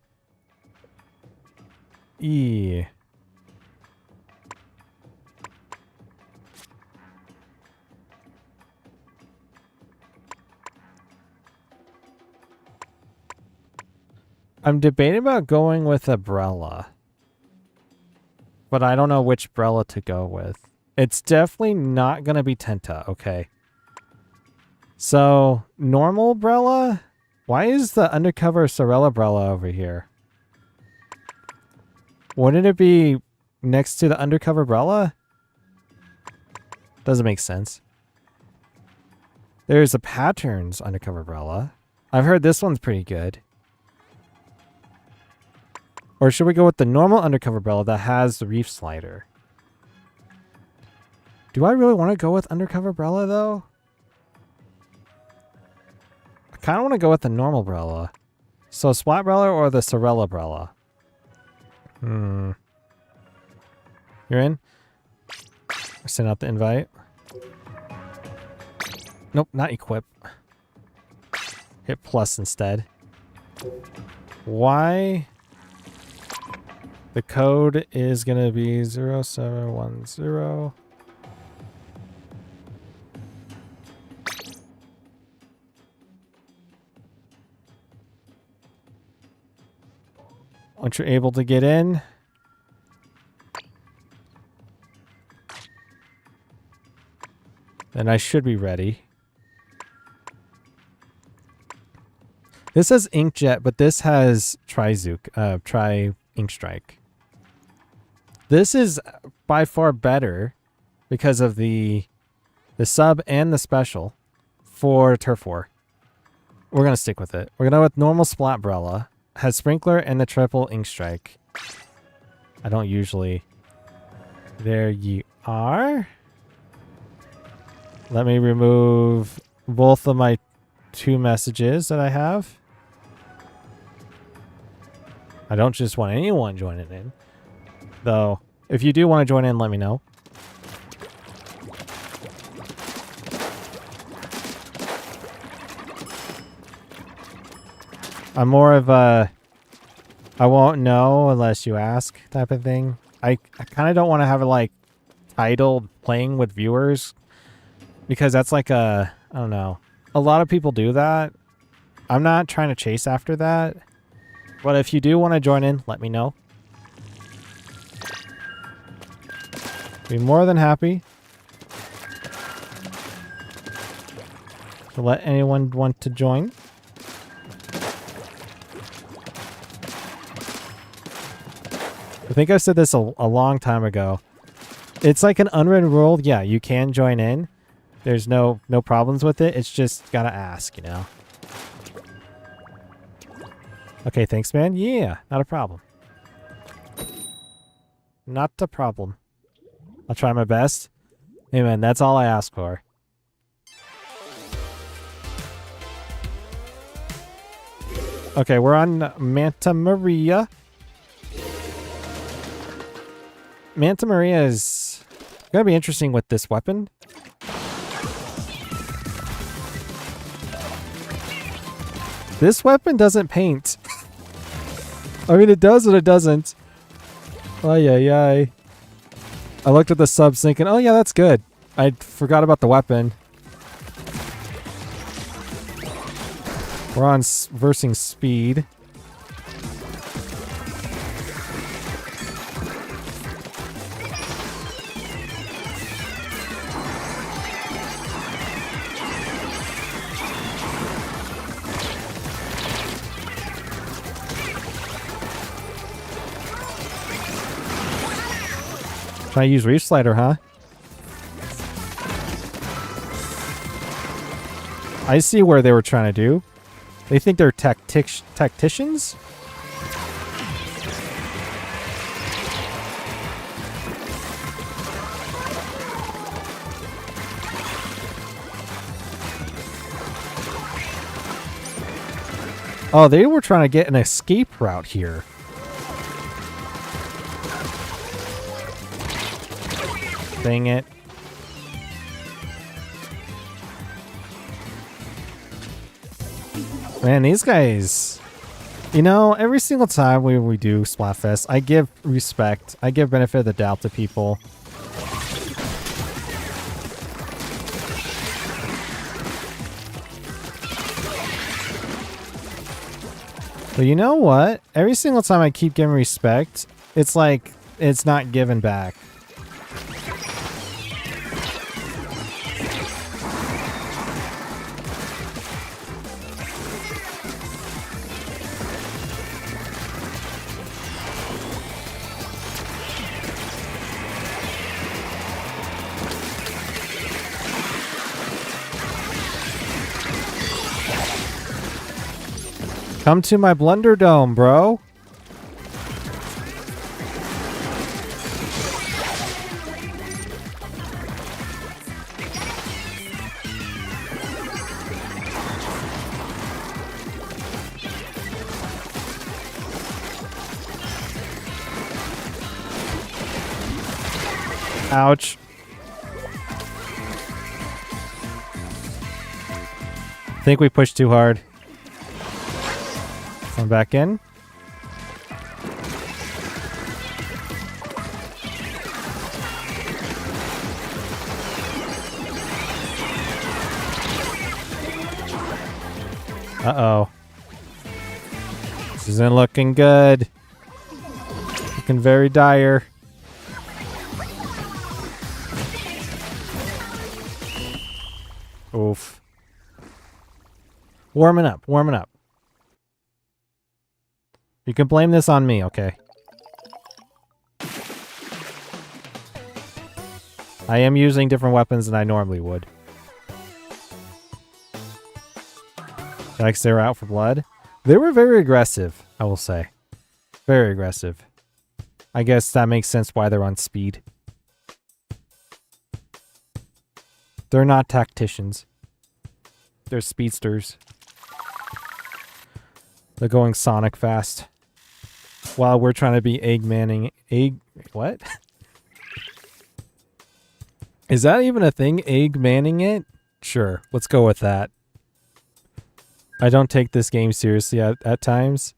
Yeah. I'm debating about going with umbrella. But I don't know which umbrella to go with. It's definitely not going to be Tenta, okay. So, normal umbrella? Why is the undercover Sorella umbrella over here? Wouldn't it be next to the undercover umbrella? Doesn't make sense. There's a Patterns undercover umbrella. I've heard this one's pretty good. Or should we go with the normal undercover umbrella that has the reef slider? Do I really want to go with undercover umbrella though? I kind of want to go with the normal umbrella. So Splat umbrella or the Sorella umbrella? You're in? Send out the invite. Nope, not equip. Hit plus instead. Why? The code is going to be 0710. Once you're able to get in, then I should be ready. This has Inkjet, but this has Ink Strike. This is by far better because of the sub and the special for Turf War. We're going to stick with it. We're going to go with normal Splat umbrella. Has Sprinkler and the triple Ink Strike. I don't usually. There you are. Let me remove both of my 2 messages that I have. I don't just want anyone joining in. Though, if you do want to join in, let me know. I'm more of a I won't know unless you ask type of thing. I kind of don't want to have it like titled playing with viewers because that's like I don't know. A lot of people do that. I'm not trying to chase after that. But if you do want to join in, let me know. Be more than happy to let anyone want to join. I think I said this a long time ago. It's like an unwritten rule. Yeah, you can join in. There's no problems with it. It's just gotta ask, you know. Okay, thanks, man. Yeah, not a problem. Not a problem. I'll try my best. Hey, man, that's all I ask for. Okay, we're on Manta Maria. Manta Maria is going to be interesting with this weapon. This weapon doesn't paint. I mean, it does and it doesn't. Ay, ay, ay. I looked at the subs thinking, oh yeah, that's good. I forgot about the weapon. We're on versing speed. Try to use Reef Slider, huh? I see where they were trying to do. They think they're tacticians? Oh, they were trying to get an escape route here. Dang it. Man, these guys... You know, every single time we do SplatFest, I give respect. I give benefit of the doubt to people. But you know what? Every single time I keep giving respect, it's like it's not given back. Come to my Blunder Dome, bro. Ouch. I think we pushed too hard. Come back in. Uh-oh. This isn't looking good. Looking very dire. Oof. Warming up, warming up. You can blame this on me, okay? I am using different weapons than I normally would. Like they were out for blood. They were very aggressive, I will say. Very aggressive. I guess that makes sense why they're on speed. They're not tacticians. They're speedsters. They're going Sonic fast. While we're trying to be egg manning. Egg... What? Is that even a thing? Egg manning it? Sure. Let's go with that. I don't take this game seriously at times.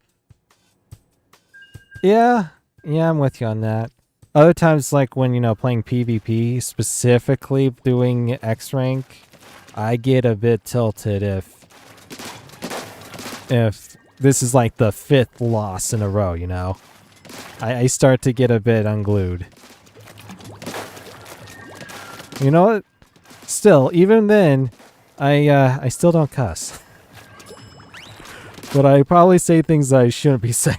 Yeah. Yeah, I'm with you on that. Other times, like when, you know, playing PvP, specifically doing X rank, I get a bit tilted if this is like the 5th loss in a row, you know? I start to get a bit unglued. You know what? Still, even then, I still don't cuss. But I probably say things that I shouldn't be saying.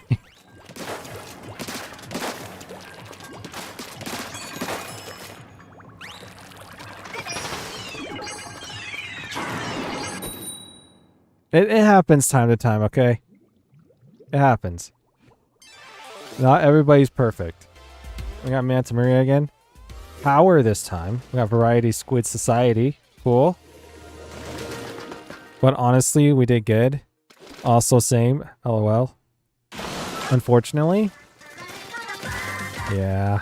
It happens time to time, okay? It happens. Not everybody's perfect. We got Manta Maria again. Power this time. We got Variety Squid Society. Cool. But honestly, we did good. Also same. LOL. Unfortunately. Yeah.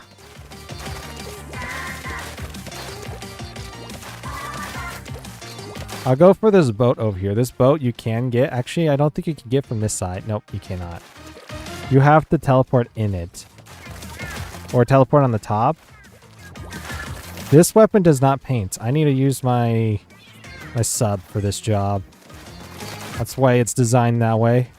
I'll go for this boat over here. This boat you can get. Actually, I don't think you can get from this side. Nope, you cannot. You have to teleport in it. Or teleport on the top. This weapon does not paint. I need to use my sub for this job. That's why it's designed that way.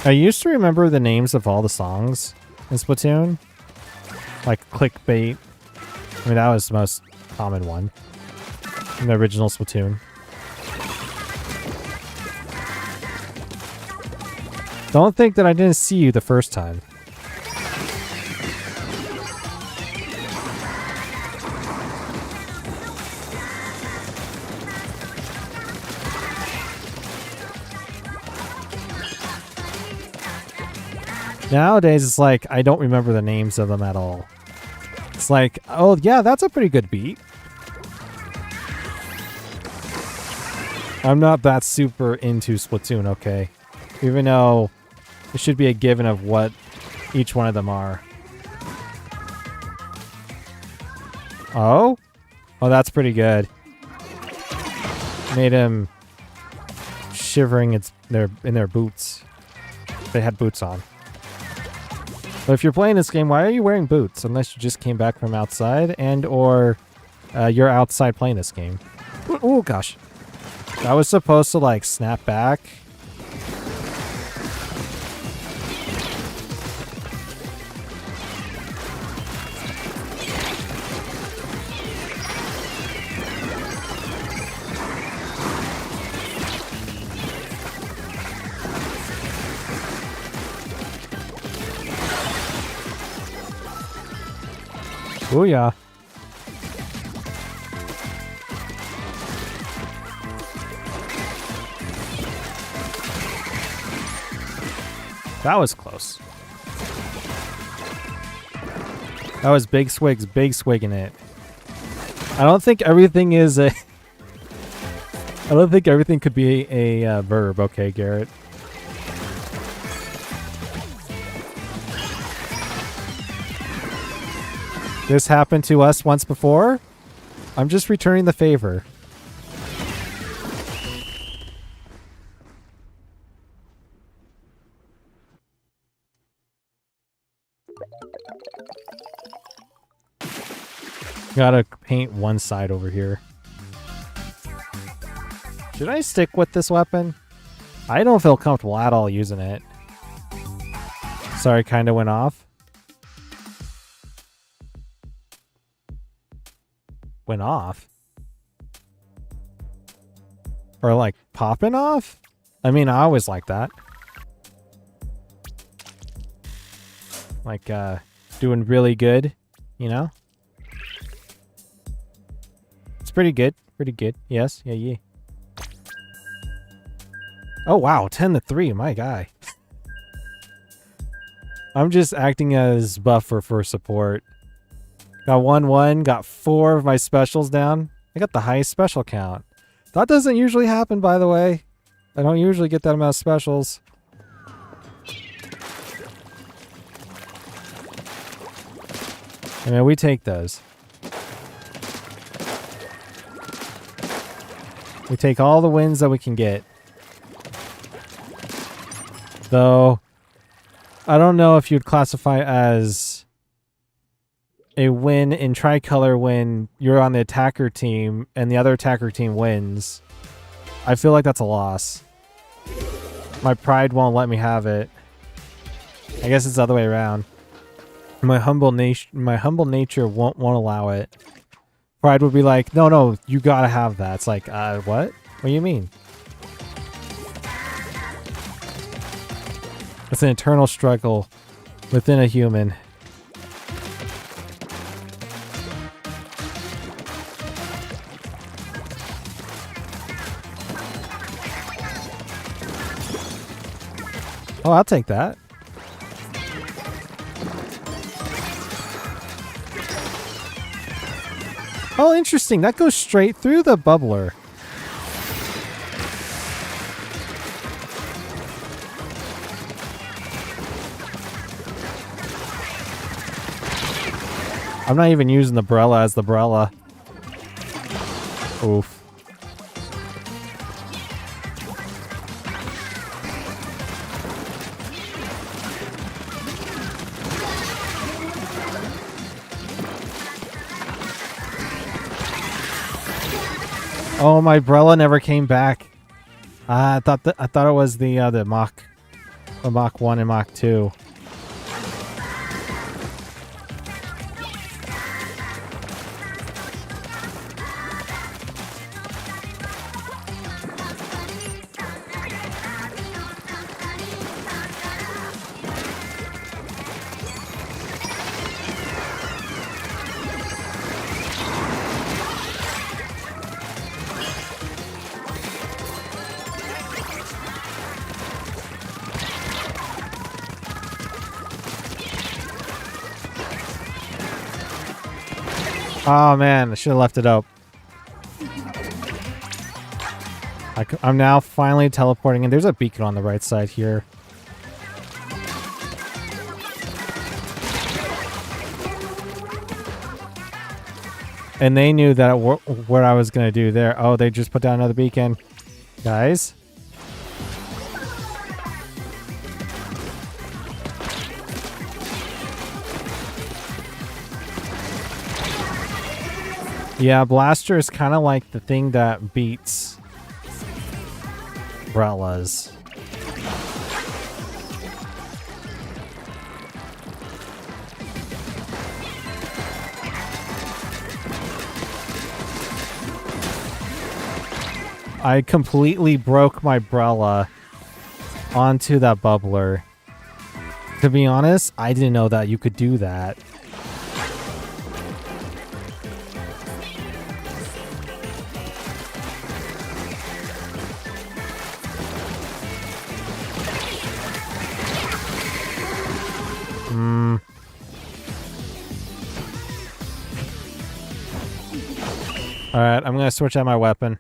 I used to remember the names of all the songs in Splatoon. Like Clickbait. I mean, that was the most common one in the original Splatoon. Don't think that I didn't see you the first time. Nowadays, it's like, I don't remember the names of them at all. It's like, oh yeah, that's a pretty good beat. I'm not that super into Splatoon, okay? Even though it should be a given of what each one of them are. Oh? Oh, that's pretty good. made him shivering in their boots. They had boots on. But if you're playing this game, why are you wearing boots? Unless you just came back from outside and or you're outside playing this game. Oh gosh. That was supposed to like snap back. Oh yeah. That was close. That was big swigging it. I don't think everything is a... I don't think everything could be a verb, okay, Garrett? This happened to us once before. I'm just returning the favor. Gotta paint one side over here. Should I stick with this weapon? I don't feel comfortable at all using it. Sorry, kinda went off. Went off? Or like popping off? I mean, I always like that. Like, doing really good, you know? It's pretty good. Pretty good. Yes. Yeah, yeah. Oh, wow. 10-3. My guy. I'm just acting as buffer for support. Got 1-1. Got 4 of my specials down. I got the highest special count. That doesn't usually happen, by the way. I don't usually get that amount of specials. I mean, we take those. We take all the wins that we can get. Though, I don't know if you'd classify as a win in tricolor when you're on the attacker team and the other attacker team wins. I feel like that's a loss. My pride won't let me have it. I guess it's the other way around. My humble nature won't allow it. Pride would be like, no, you gotta have that. It's like, what? What do you mean? It's an internal struggle within a human. Oh, I'll take that. Oh, interesting. That goes straight through the bubbler. I'm not even using the Brella as the Brella. Oof. Oh, my Brella never came back. I thought it was the Mach 1 and Mach 2. Oh man, I should have left it up. I'm now finally teleporting in. There's a beacon on the right side here. And they knew that what I was going to do there. Oh, they just put down another beacon. Guys. Yeah, Blaster is kind of like the thing that beats umbrellas. I completely broke my umbrella onto that bubbler. To be honest, I didn't know that you could do that. Alright, I'm going to switch out my weapon.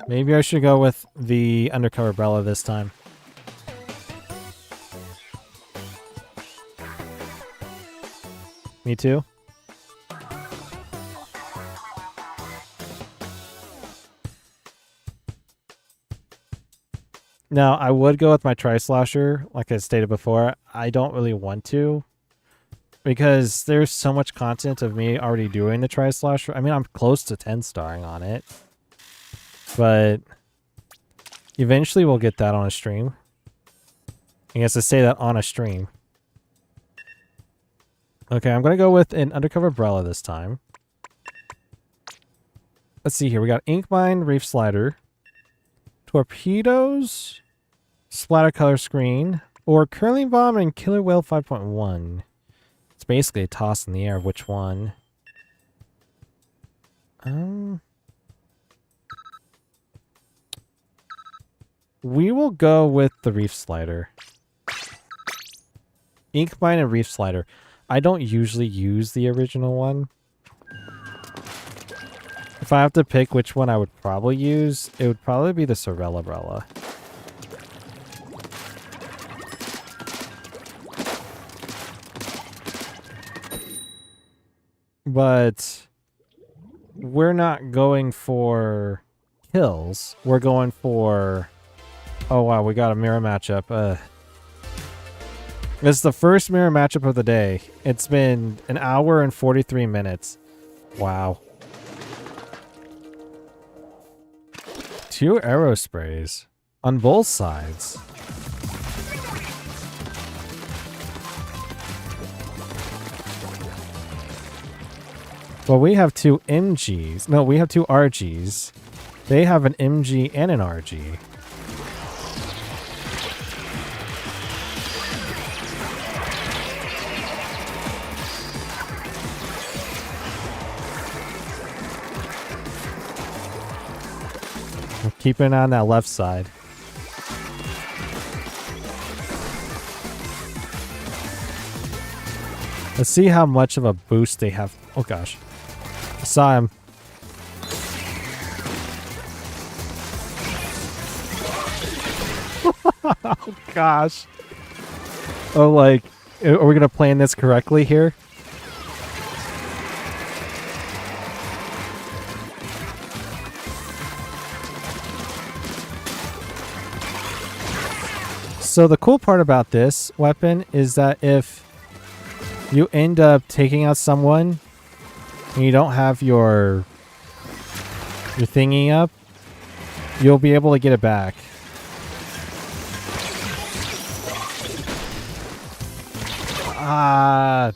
Maybe I should go with the undercover umbrella this time. Me too? Now, I would go with my Tri-Slosher, like I stated before. I don't really want to, because there's so much content of me already doing the Tri-Slosher. I mean, I'm close to 10-starring on it. But eventually we'll get that on a stream. I guess I say that on a stream. Okay, I'm going to go with an undercover umbrella this time. Let's see here. We got Ink Mine, Reef Slider, Torpedoes, Splatter Color Screen, or Curling Bomb and Killer Whale 5.1. It's basically a toss in the air of which one. We will go with the Reef Slider. Ink Mine and Reef Slider. I don't usually use the original one. If I have to pick which one I would probably use, it would probably be the Sorella Umbrella. But we're not going for kills. We're going for... Oh wow, we got a mirror matchup. This is the first mirror matchup of the day. It's been an hour and 43 minutes. Wow. 2 arrow sprays on both sides. Well, we have 2 MGs. No, we have 2 RGs. They have an MG and an RG. Keep it on that left side. Let's see how much of a boost they have. Oh gosh. I saw him. Oh gosh. Oh, like, are we gonna plan this correctly here? So the cool part about this weapon is that if you end up taking out someone and you don't have your thingy up, you'll be able to get it back. Ah,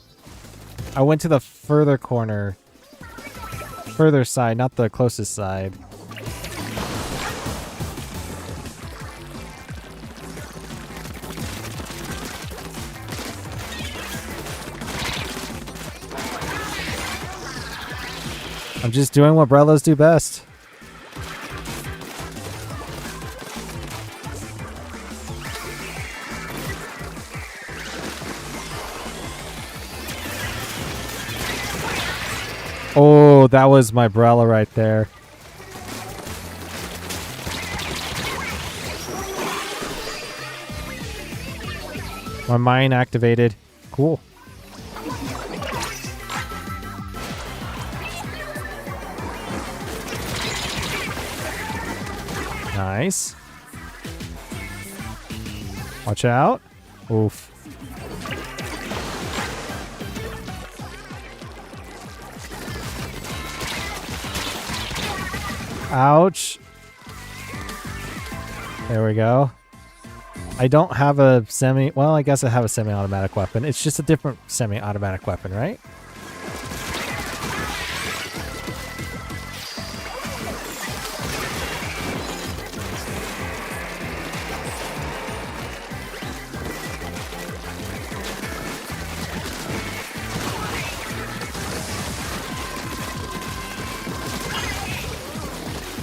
I went to the further corner. Further side, not the closest side. I'm just doing what umbrellas do best. Oh, that was my umbrella right there. My mine activated. Cool. Nice. Watch out. Oof. Ouch. There we go. I don't have a semi... Well, I guess I have a semi-automatic weapon. It's just a different semi-automatic weapon, right?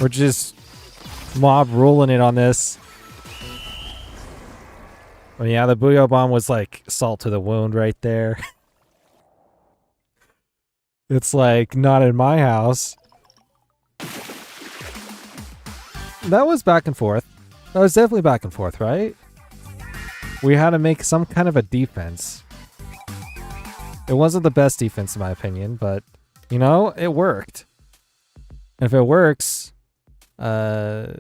We're just mob ruling it on this. Well, yeah, the Booyah Bomb was like salt to the wound right there. It's like, not in my house. That was back and forth. That was definitely back and forth, right? We had to make some kind of a defense. It wasn't the best defense in my opinion, but, you know, it worked. And if it works... I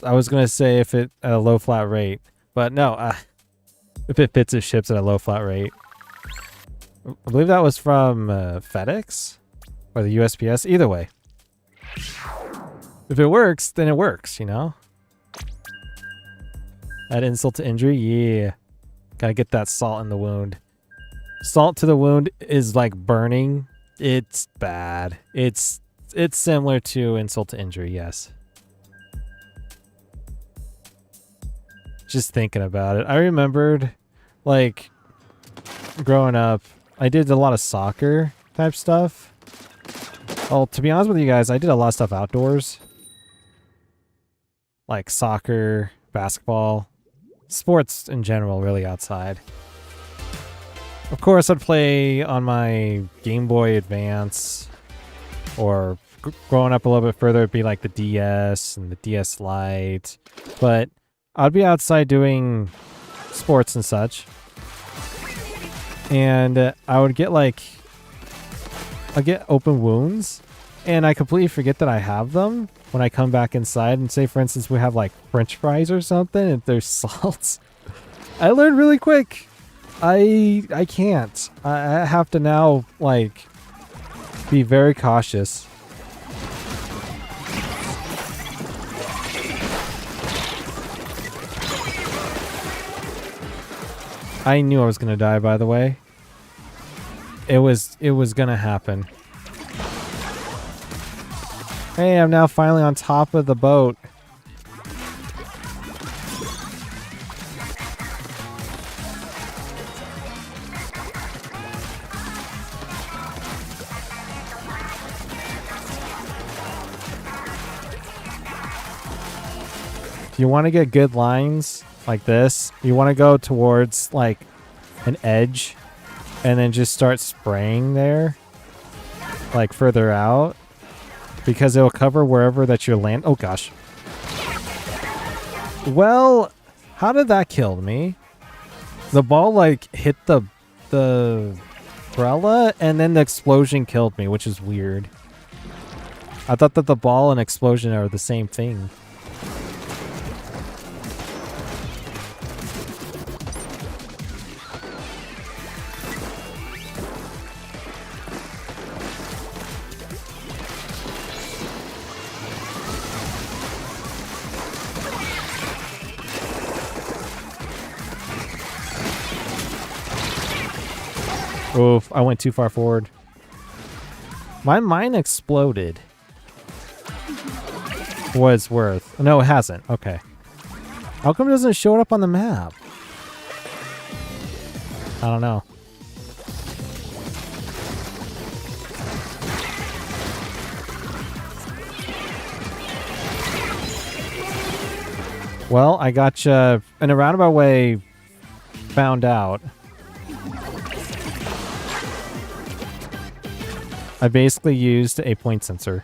was gonna say if it at a low flat rate, but no, if it fits, it ships at a low flat rate. I believe that was from FedEx or the USPS. Either way, if it works, then it works, you know? Add insult to injury, yeah. Gotta get that salt in the wound. Salt to the wound is like burning. It's bad. It's similar to insult to injury, yes. Just thinking about it. I remembered, like, growing up, I did a lot of soccer type stuff. Well, to be honest with you guys, I did a lot of stuff outdoors. Like soccer, basketball, sports in general, really outside. Of course, I'd play on my Game Boy Advance, or growing up a little bit further, it'd be like the DS and the DS Lite. But I'd be outside doing sports and such. And I would get like... I get open wounds. And I completely forget that I have them when I come back inside. And say, for instance, we have like French fries or something. And there's salt. I learned really quick. I can't. I have to now, like, be very cautious. I knew I was gonna die, by the way. It was gonna happen. Hey, I'm now finally on top of the boat. If you want to get good lines like this, you want to go towards like an edge and then just start spraying there, like further out, because it'll cover wherever that you're land. Oh gosh. Well, how did that kill me? The ball like hit the umbrella and then the explosion killed me, which is weird. I thought that the ball and explosion are the same thing. Oof, I went too far forward. My mine exploded. What it's worth. No, it hasn't. Okay. How come it doesn't show it up on the map? I don't know. Well, I gotcha in a roundabout way found out. I basically used a point sensor.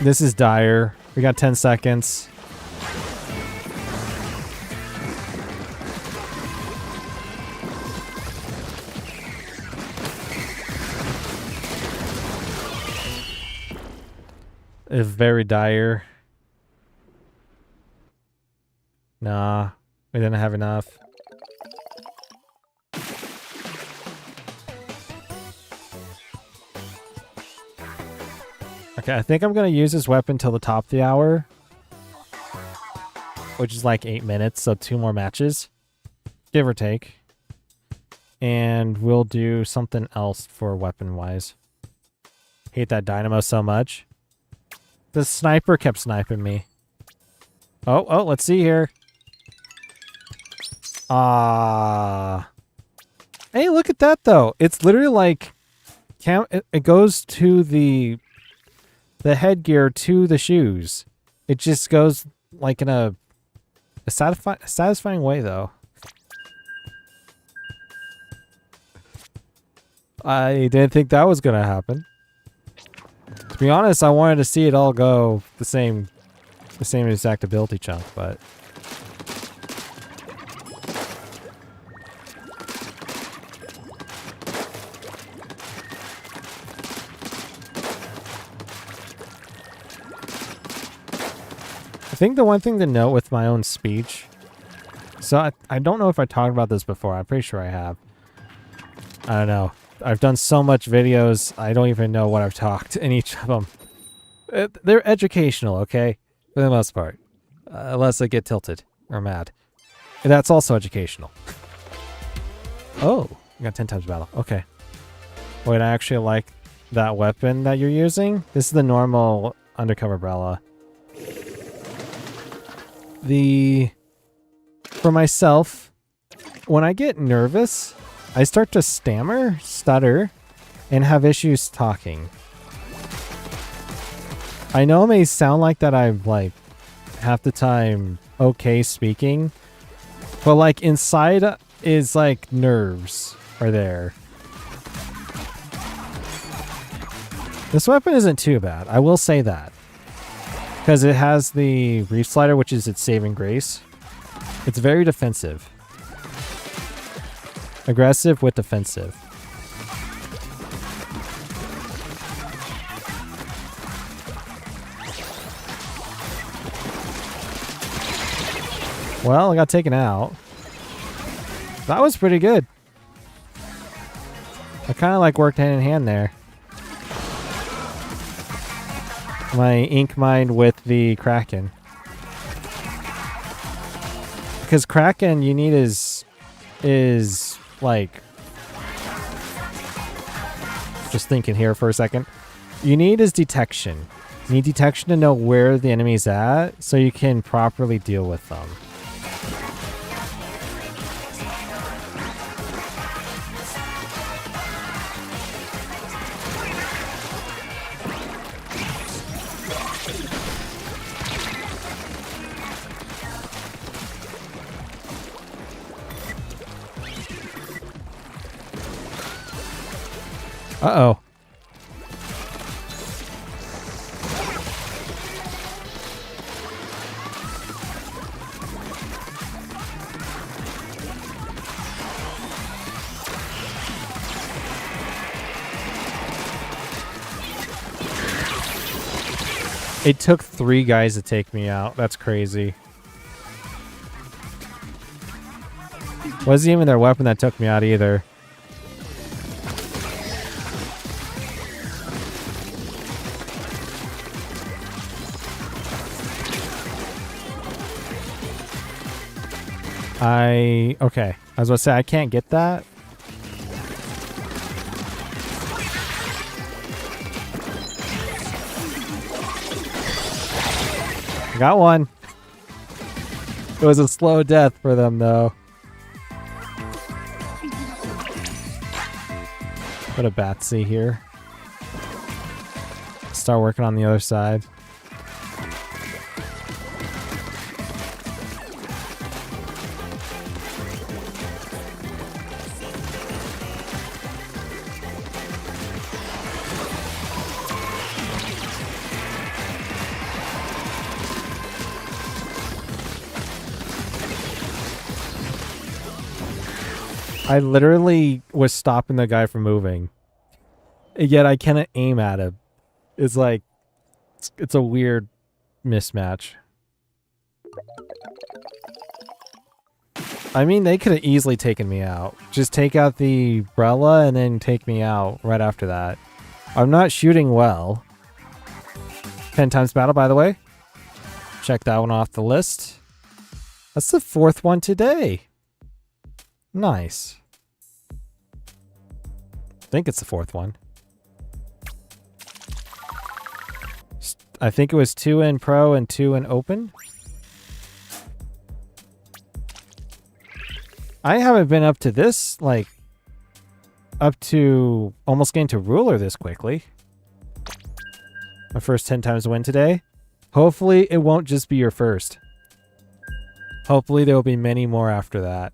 This is dire. We got 10 seconds. It's very dire. Nah, we didn't have enough. Okay, I think I'm going to use this weapon till the top of the hour, which is like 8 minutes, so 2 more matches, give or take. And we'll do something else for weapon-wise. Hate that dynamo so much. The sniper kept sniping me. Oh, let's see here. Hey, look at that, though. It's literally like... It goes to the headgear to the shoes. It just goes like in a satisfying way, though. I didn't think that was going to happen. To be honest, I wanted to see it all go the same exact ability chunk, but... I think the one thing to note with my own speech, so I don't know if I talked about this before. I'm pretty sure I have. I don't know. I've done so much videos, I don't even know what I've talked in each of them. They're educational, okay? For the most part. Unless I get tilted or mad. And that's also educational. Oh, you got 10 times battle. Okay. Wait, I actually like that weapon that you're using. This is the normal undercover umbrella. For myself, when I get nervous, I start to stammer, stutter, and have issues talking. I know it may sound like that I'm like half the time okay speaking, but like inside is like nerves are there. This weapon isn't too bad, I will say that. Because it has the Reef Slider, which is its saving grace. It's very defensive. Aggressive with defensive. Well, I got taken out. That was pretty good. I kind of like worked hand in hand there. My ink mine with the Kraken. Because Kraken you need is like, just thinking here for a second. You need is detection. You need detection to know where the enemy's at so you can properly deal with them. Uh-oh. It took 3 guys to take me out. That's crazy. Wasn't even their weapon that took me out either. Okay. I was about to say, I can't get that. I got one. It was a slow death for them, though. Put a Batsy here. Start working on the other side. I literally was stopping the guy from moving. Yet I cannot aim at him. It's like, it's a weird mismatch. I mean, they could have easily taken me out. Just take out the umbrella and then take me out right after that. I'm not shooting well. 10 times battle, by the way. Check that one off the list. That's the 4th one today. Nice. I think it's the 4th one. I think it was 2 in Pro and 2 in Open. I haven't been up to this, like, up to almost getting to Ruler this quickly. My first 10 times win today. Hopefully it won't just be your first. Hopefully there will be many more after that.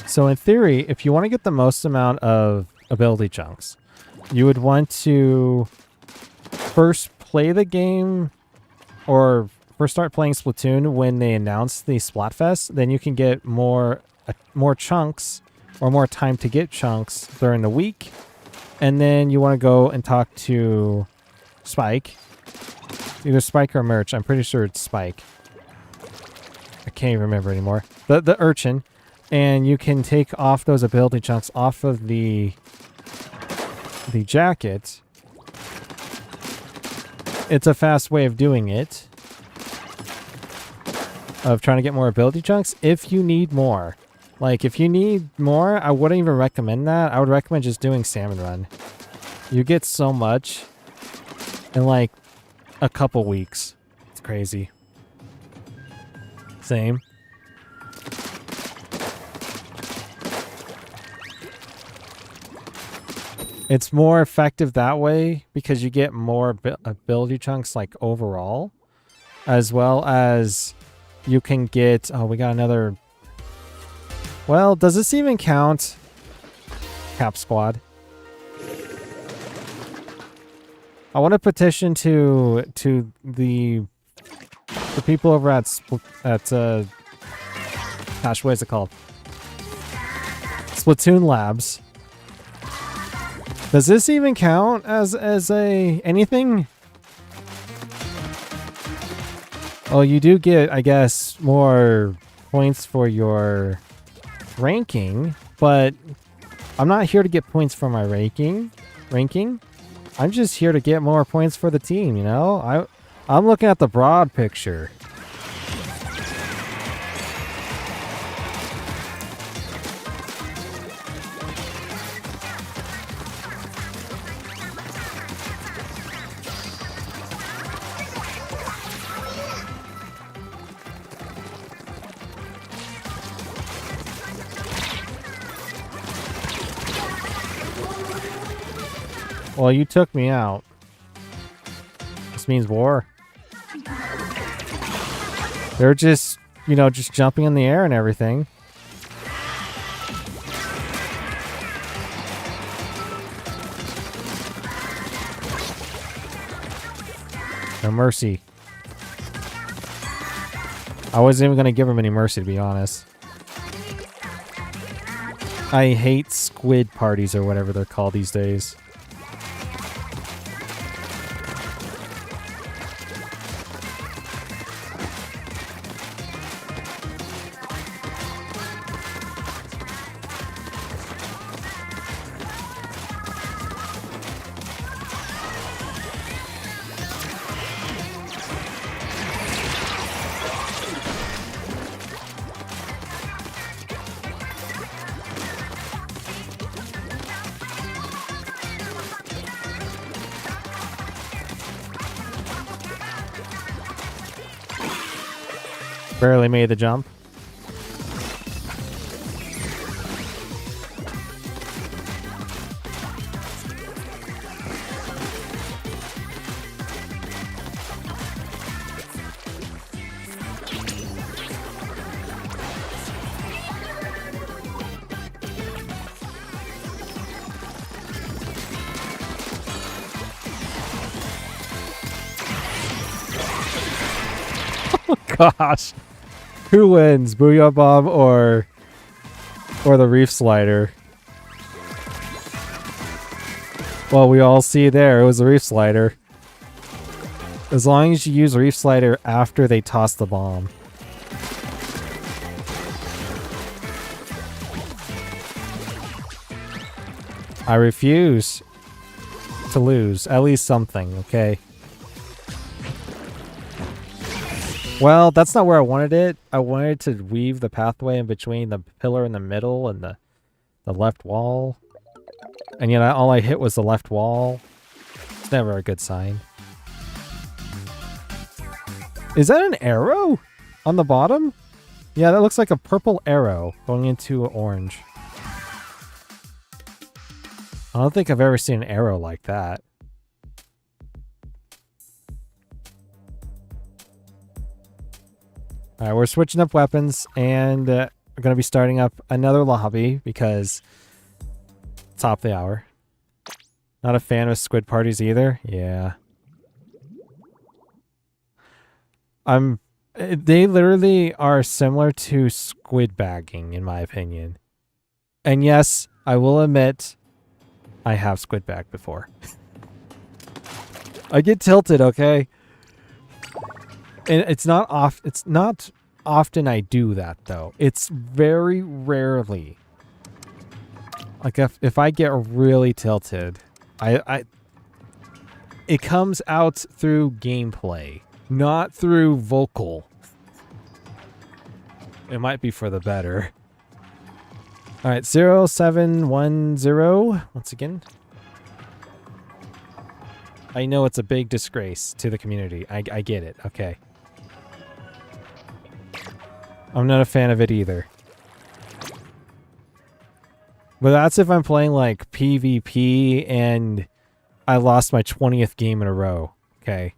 So in theory, if you want to get the most amount of ability chunks, you would want to first play the game or first start playing Splatoon when they announce the SplatFest. Then you can get more chunks or more time to get chunks during the week. And then you want to go and talk to Spike. Either Spike or Merch. I'm pretty sure it's Spike. I can't even remember anymore. The urchin. And you can take off those ability chunks off of the jacket. It's a fast way of doing it. Of trying to get more ability chunks if you need more. Like, if you need more, I wouldn't even recommend that. I would recommend just doing Salmon Run. You get so much in like a couple weeks. It's crazy. Same. It's more effective that way because you get more ability chunks like overall, as well as you can get, oh, we got another, well, does this even count? Cap Squad. I want to petition to the people over at gosh, what is it called? Splatoon Labs. Does this even count as a anything? Oh, you do get, I guess, more points for your ranking, but I'm not here to get points for my ranking. I'm just here to get more points for the team, you know? I'm looking at the broad picture. Well, you took me out. This means war. They're just, you know, just jumping in the air and everything. No mercy. I wasn't even going to give him any mercy, to be honest. I hate squid parties or whatever they're called these days. Barely made the jump. Gosh. Who wins? Booyah Bomb or the Reef Slider? Well, we all see there. It was the Reef Slider. As long as you use Reef Slider after they toss the bomb. I refuse to lose. At least something, okay? Well, that's not where I wanted it. I wanted to weave the pathway in between the pillar in the middle and the left wall. And yet all I hit was the left wall. It's never a good sign. Is that an arrow on the bottom? Yeah, that looks like a purple arrow going into orange. I don't think I've ever seen an arrow like that. Alright, we're switching up weapons, and we're going to be starting up another lobby because top of the hour. Not a fan of squid parties either. Yeah. They literally are similar to squid bagging, in my opinion. And yes, I will admit, I have squid bagged before. I get tilted, okay? And it's not often I do that though. It's very rarely. Like if I get really tilted, it comes out through gameplay, not through vocal. It might be for the better. All right, 0710 once again. I know it's a big disgrace to the community. I get it. Okay. I'm not a fan of it either. But that's if I'm playing like PvP and I lost my 20th game in a row. Okay.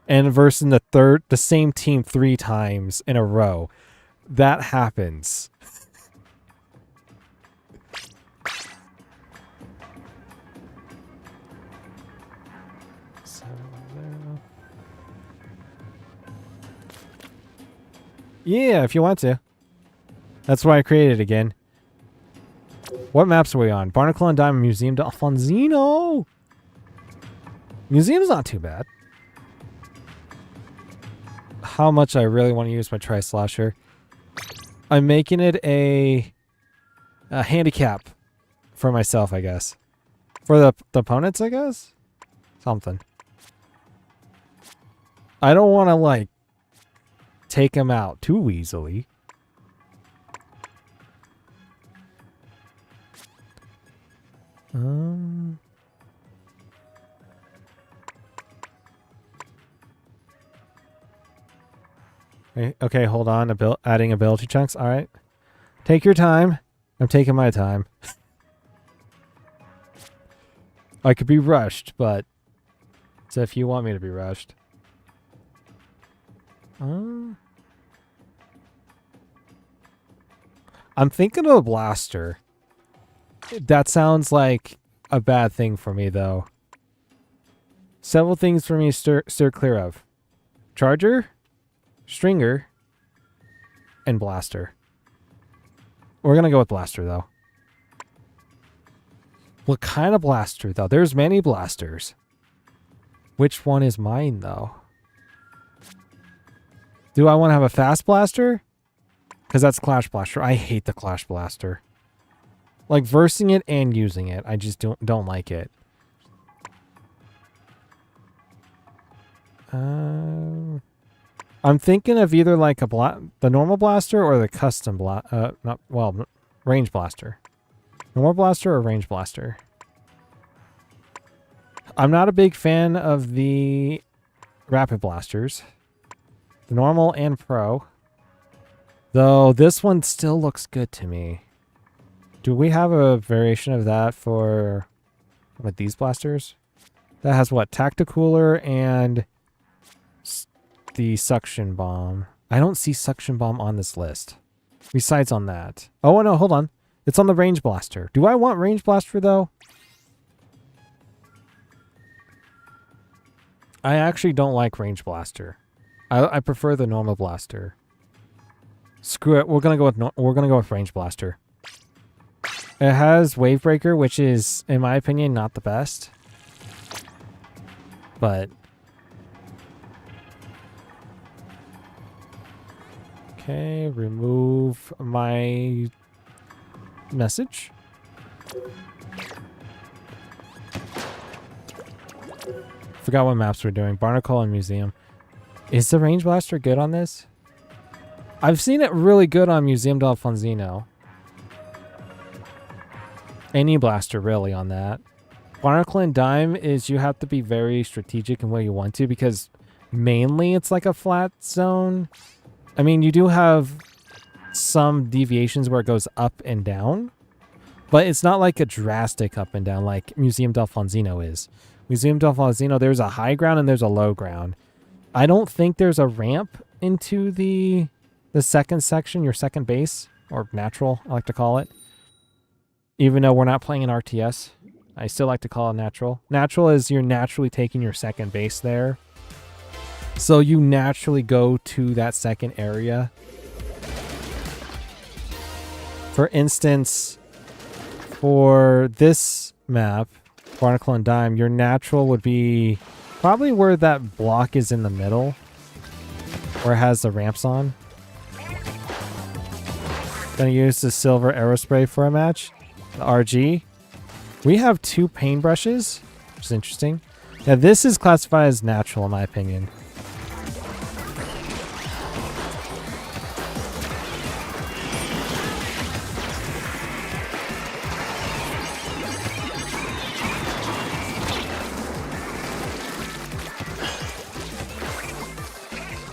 And versus the same team 3 times in a row. That happens. Yeah, if you want to. That's why I created it again. What maps are we on? Barnacle and Diamond Museum to Alfonzino. Museum's not too bad. How much I really want to use my Tri-Slasher. I'm making it a handicap for myself, I guess. For the opponents, I guess? Something. I don't want to, like, take him out too easily. Okay, hold on. Adding ability chunks. All right. Take your time. I'm taking my time. I could be rushed, but so if you want me to be rushed. I'm thinking of a blaster. That sounds like a bad thing for me, though. Several things for me to steer clear of. Charger, Stringer, and Blaster. We're going to go with Blaster, though. What kind of blaster, though? There's many blasters. Which one is mine, though? Do I want to have a fast blaster? Because that's Clash Blaster. I hate the Clash Blaster. Like, versing it and using it. I just don't like it. I'm thinking of either like the normal blaster or the custom range blaster. Normal blaster or range blaster. I'm not a big fan of the rapid blasters. The normal and pro. Though this one still looks good to me. Do we have a variation of that for with these blasters? That has what? Tacticooler and the suction bomb. I don't see suction bomb on this list. Besides on that. Oh no, hold on. It's on the range blaster. Do I want range blaster though? I actually don't like range blaster. I prefer the normal blaster. Screw it. We're gonna go with range blaster. It has wave breaker, which is, in my opinion, not the best. But okay, remove my message. Forgot what maps we're doing. Barnacle and Museum. Is the range blaster good on this? I've seen it really good on Museum del Fonzino. Any blaster really on that. Barnacle and Dime is you have to be very strategic in what you want to, because mainly it's like a flat zone. I mean, you do have some deviations where it goes up and down, but it's not like a drastic up and down like Museum del Fonzino is. Museum del Fonzino, there's a high ground and there's a low ground. I don't think there's a ramp into the second section, your second base, or natural, I like to call it. Even though we're not playing an RTS, I still like to call it natural. Natural is you're naturally taking your second base there. So you naturally go to that second area. For instance, for this map, Barnacle and Dime, your natural would be probably where that block is in the middle, where it has the ramps on. Gonna use the silver aerospray for a match. The RG. We have 2 paintbrushes, which is interesting. Now this is classified as natural in my opinion.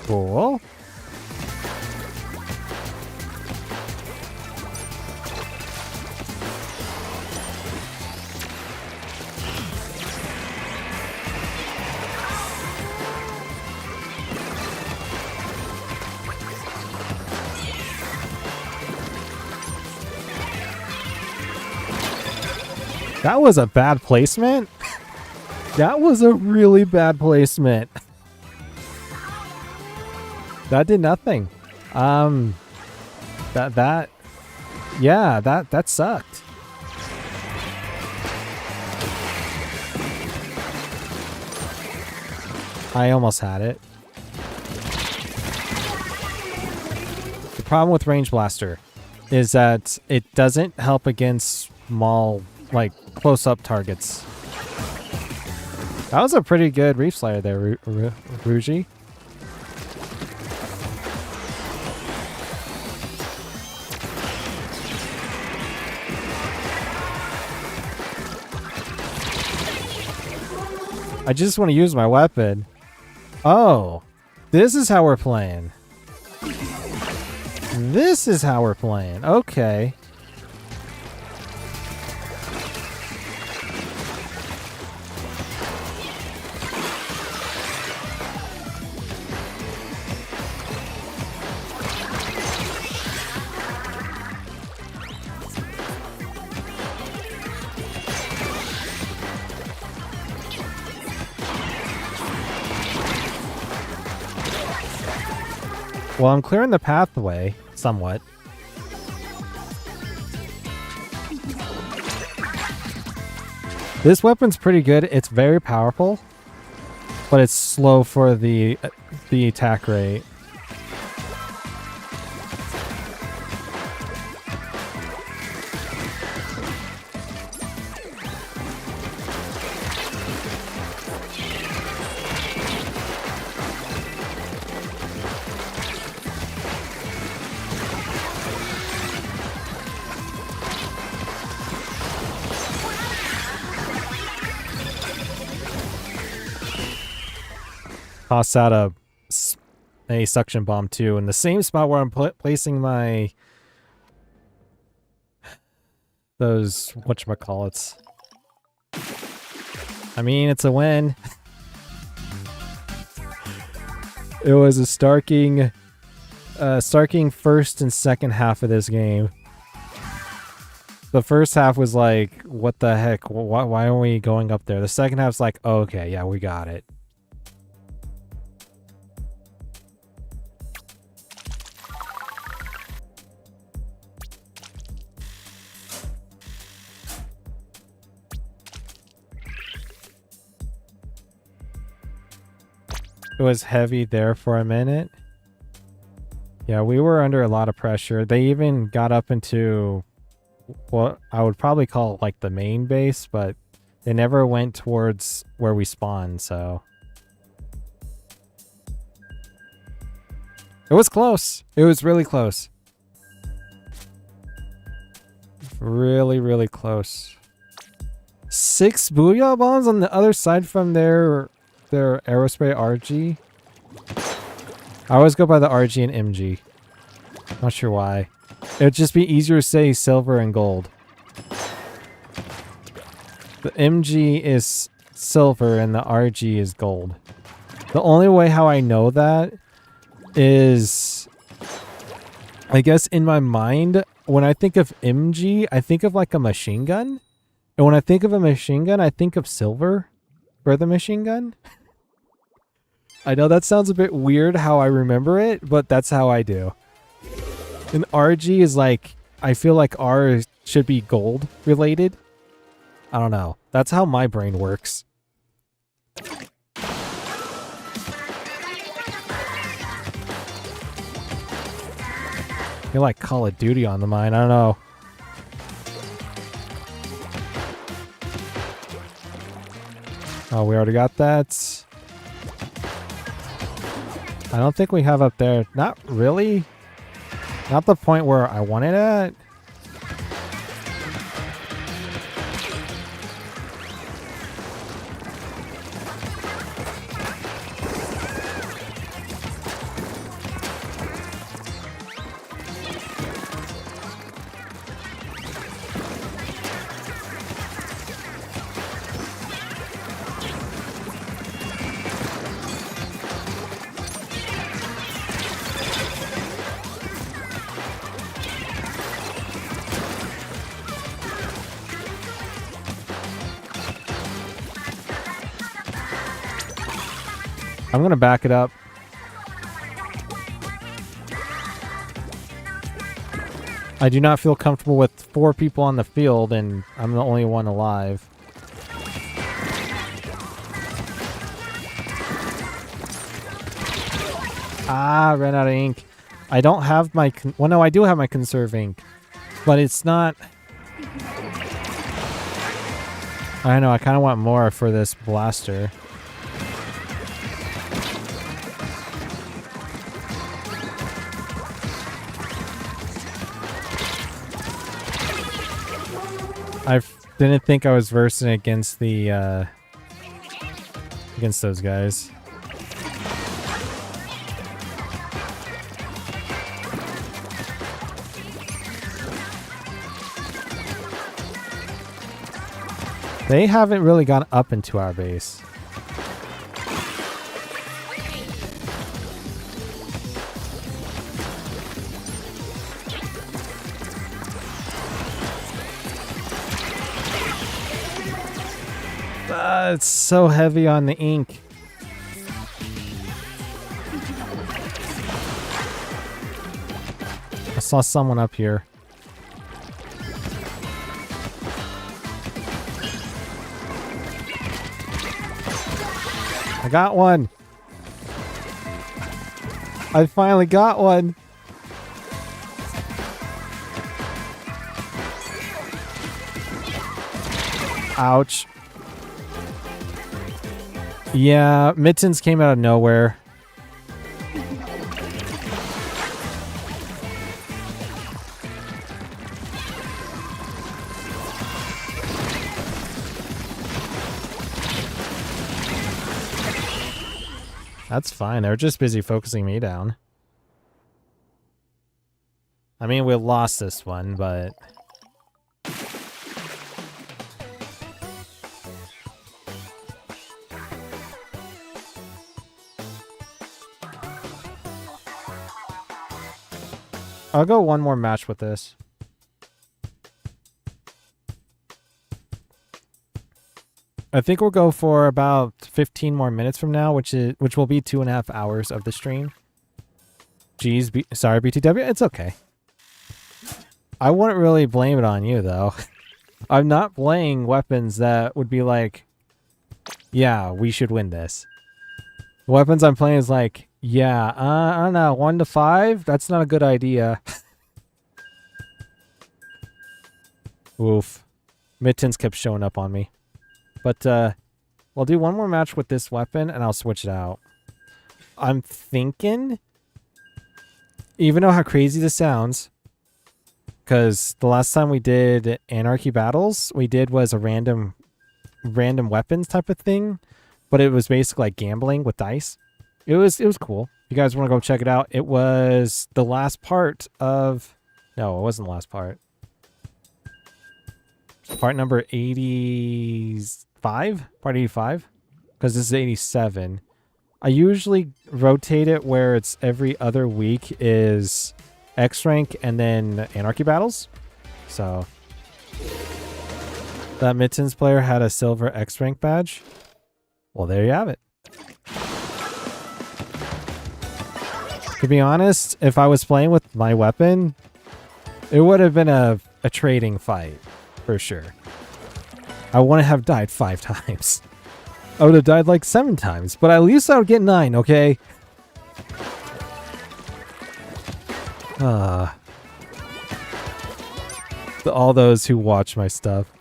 Cool. That was a bad placement. That was a really bad placement. That did nothing. That sucked. I almost had it. The problem with range blaster is that it doesn't help against small, like, close-up targets. That was a pretty good reef slider there, Ruji. I just want to use my weapon. Oh, this is how we're playing. This is how we're playing. Okay. Well, I'm clearing the pathway, somewhat. This weapon's pretty good. It's very powerful, but it's slow for the attack rate. Toss out a suction bomb too in the same spot where I'm placing my those whatchamacallits. I mean, it's a win. It was a Starking first and second half of this game. The first half was like, what the heck? Why are we going up there? The second half's like, oh, okay, yeah, we got it. It was heavy there for a minute. Yeah, we were under a lot of pressure. They even got up into what I would probably call like the main base, but they never went towards where we spawned, so. It was close. It was really close. Really, really close. 6 Booyah Bombs on the other side from their Aerospray RG. I always go by the RG and MG. Not sure why. It would just be easier to say silver and gold. The MG is silver and the RG is gold. The only way how I know that is, I guess in my mind, when I think of MG, I think of like a machine gun. And when I think of a machine gun, I think of silver for the machine gun. I know that sounds a bit weird how I remember it, but that's how I do. And RG is like, I feel like R should be gold related. I don't know. That's how my brain works. You're like Call of Duty on the mine. I don't know. Oh, we already got that. I don't think we have up there. Not really. Not the point where I want it at. I'm gonna back it up. I do not feel comfortable with 4 people on the field and I'm the only one alive. Ah, ran out of ink. I don't have my... well, no, I do have my conserve ink. But it's not... I know, I kind of want more for this blaster. I didn't think I was versing against the, against those guys. They haven't really gone up into our base. It's so heavy on the ink. I saw someone up here. I got one. I finally got one. Ouch. Yeah, Mittens came out of nowhere. That's fine. They're just busy focusing me down. I mean, we lost this one, but... I'll go one more match with this. I think we'll go for about 15 more minutes from now, which will be 2.5 hours of the stream. Jeez, sorry BTW, it's okay. I wouldn't really blame it on you though. I'm not playing weapons that would be like, yeah, we should win this. The weapons I'm playing is like, yeah, I don't know, 1 to 5? That's not a good idea. Oof. Mittens kept showing up on me. But, we'll do one more match with this weapon, and I'll switch it out. I'm thinking, even though how crazy this sounds, because the last time we did Anarchy Battles, we did was a random weapons type of thing, but it was basically like gambling with dice. It was cool. If you guys want to go check it out, it was the last part of... No, it wasn't the last part. Part number 85? Part 85? Because this is 87. I usually rotate it where it's every other week is X rank and then Anarchy Battles. So that Mittens player had a silver X rank badge. Well, there you have it. To be honest, if I was playing with my weapon, it would have been a trading fight for sure. I wouldn't have died 5 times. I would have died like 7 times, but at least I would get 9, okay? All those who watch my stuff.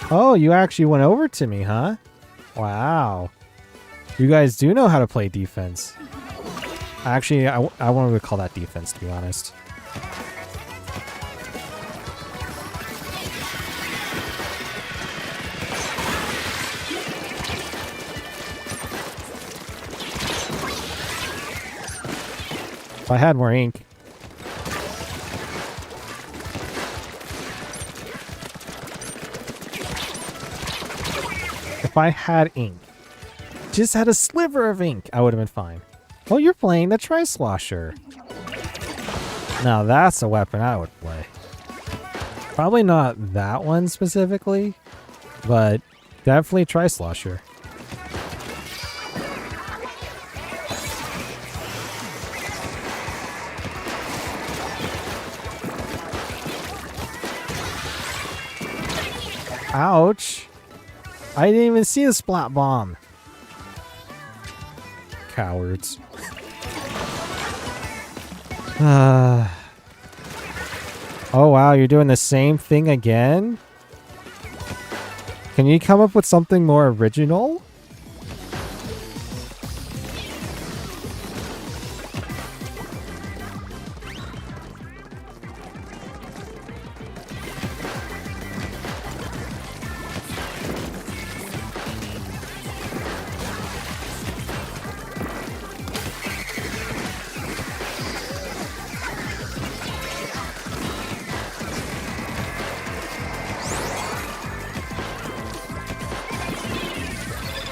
Oh, you actually went over to me, huh? Wow. You guys do know how to play defense. Actually, I won't really call that defense, to be honest. If I had more ink. If I had ink, just had a sliver of ink, I would have been fine. Oh, you're playing the Tri-Slosher. Now that's a weapon I would play. Probably not that one specifically, but definitely Tri-Slosher. Ouch. I didn't even see the splat bomb. Cowards. Oh wow, you're doing the same thing again? Can you come up with something more original?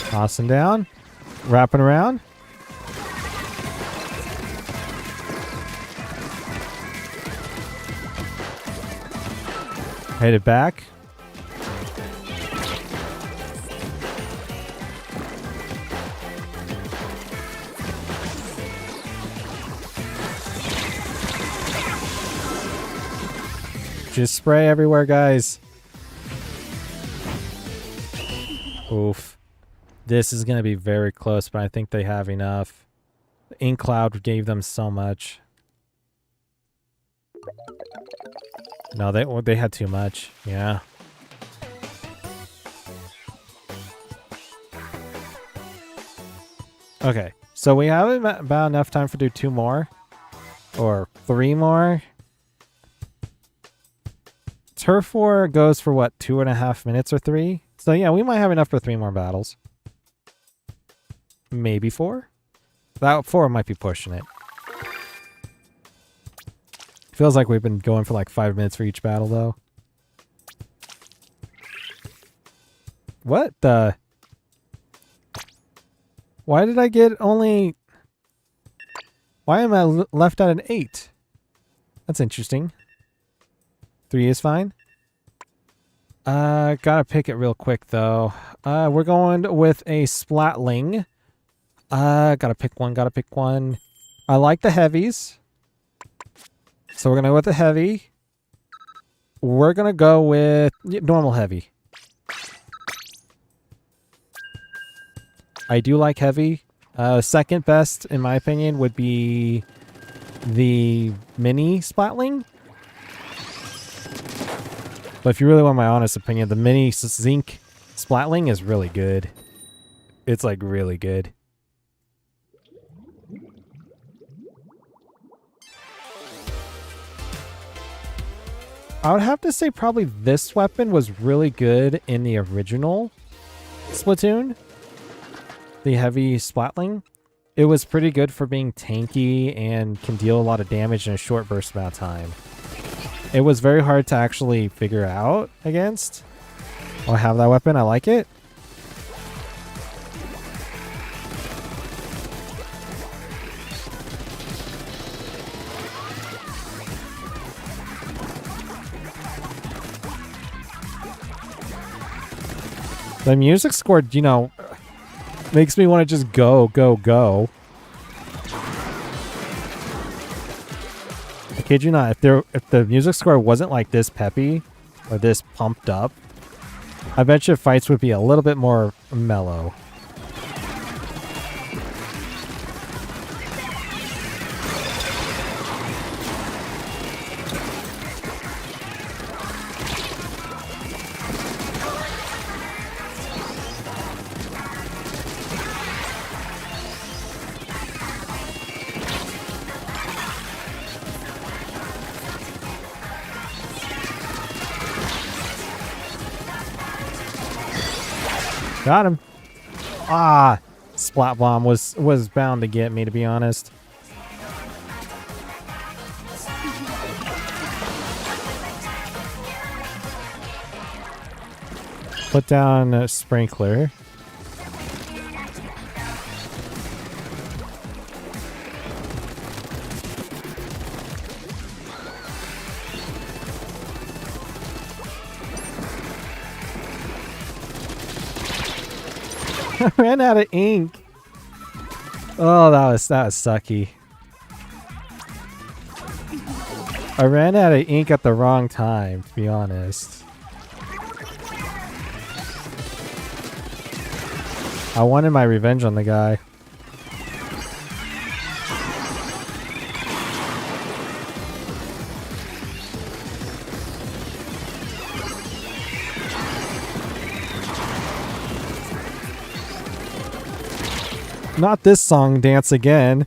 Tossing down, wrapping around. Headed back. Just spray everywhere, guys. Oof. This is going to be very close, but I think they have enough. The ink cloud gave them so much. No, they had too much. Yeah. Okay, so we have about enough time to do 2 more. Or 3 more. Turf War goes for what, 2.5 minutes or 3? So yeah, we might have enough for 3 more battles. Maybe 4? That 4 might be pushing it. Feels like we've been going for like 5 minutes for each battle, though. What the? Why did I get only... Why am I left at an 8? That's interesting. 3 is fine. Gotta pick it real quick though. We're going with a Splatling. Gotta pick one. I like the heavies. So we're gonna go with the heavy. We're gonna go with normal heavy. I do like heavy. Second best, in my opinion, would be the mini Splatling. But if you really want my honest opinion, the mini Zinc Splatling is really good. It's like really good. I would have to say probably this weapon was really good in the original Splatoon. The heavy Splatling. It was pretty good for being tanky and can deal a lot of damage in a short burst amount of time. It was very hard to actually figure out against. Oh, I have that weapon. I like it. The music score, you know, makes me want to just go. I kid you not, if the music score wasn't like this peppy or this pumped up, I bet you fights would be a little bit more mellow. Got him. Ah, Splat Bomb was bound to get me, to be honest. Put down a Sprinkler. I ran out of ink. Oh, that was sucky. I ran out of ink at the wrong time, to be honest. I wanted my revenge on the guy. Not this song dance again.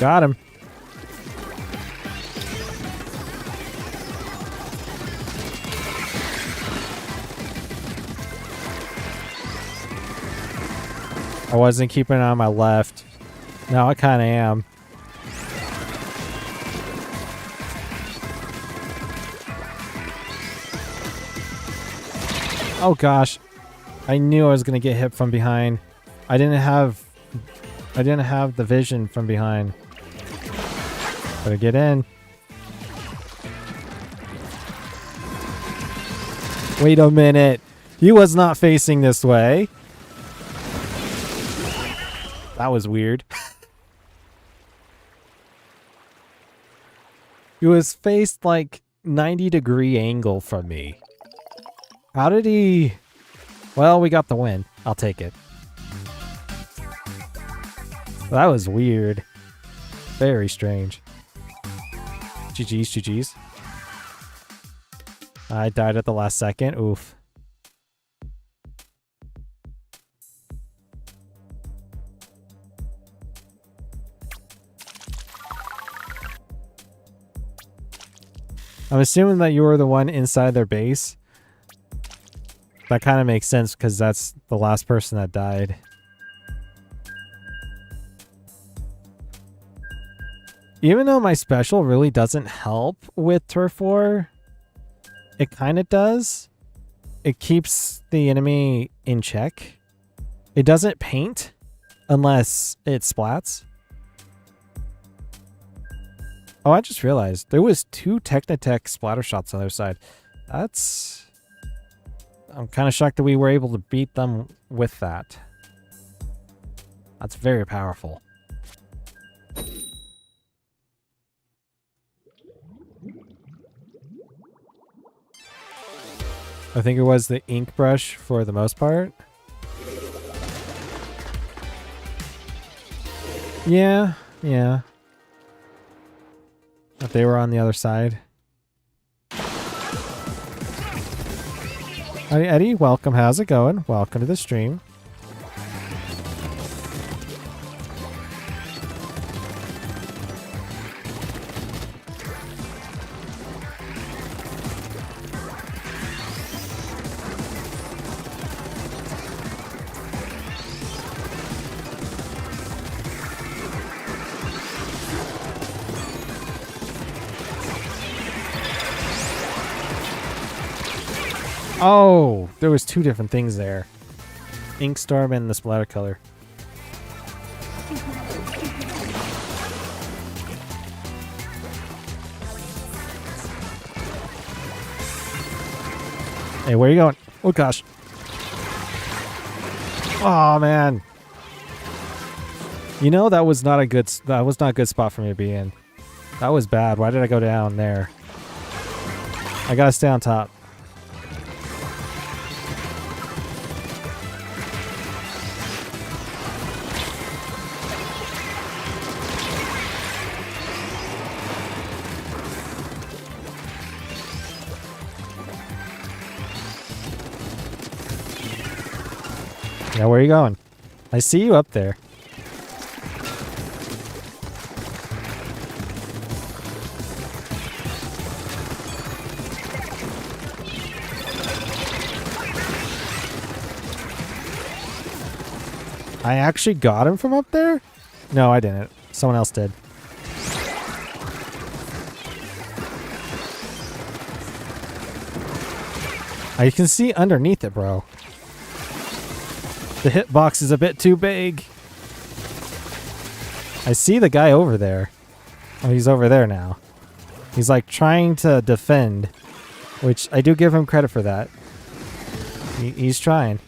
Got him. I wasn't keeping it on my left. Now I kind of am. Oh gosh, I knew I was gonna get hit from behind. I didn't have the vision from behind. Better get in. Wait a minute. He was not facing this way. That was weird. He was faced like 90-degree angle from me. How did he... Well, we got the win. I'll take it. That was weird. Very strange. GG's. I died at the last second. Oof. I'm assuming that you were the one inside their base. That kind of makes sense because that's the last person that died. Even though my special really doesn't help with Turf War, it kind of does. It keeps the enemy in check. It doesn't paint unless it splats. Oh, I just realized there was 2 Technotech splatter shots on the other side. That's... I'm kind of shocked that we were able to beat them with that. That's very powerful. I think it was the ink brush for the most part. Yeah, yeah. But they were on the other side. Hi, Eddie. Welcome. How's it going? Welcome to the stream. Oh, there was 2 different things there. Inkstorm and the splatter color. Hey, where are you going? Oh gosh. Oh man. You know that was not a good spot for me to be in. That was bad. Why did I go down there? I gotta stay on top. Yeah, where are you going? I see you up there. I actually got him from up there? No, I didn't. Someone else did. I can see underneath it, bro. The hitbox is a bit too big. I see the guy over there. Oh, he's over there now. He's like trying to defend, which I do give him credit for that. He's trying.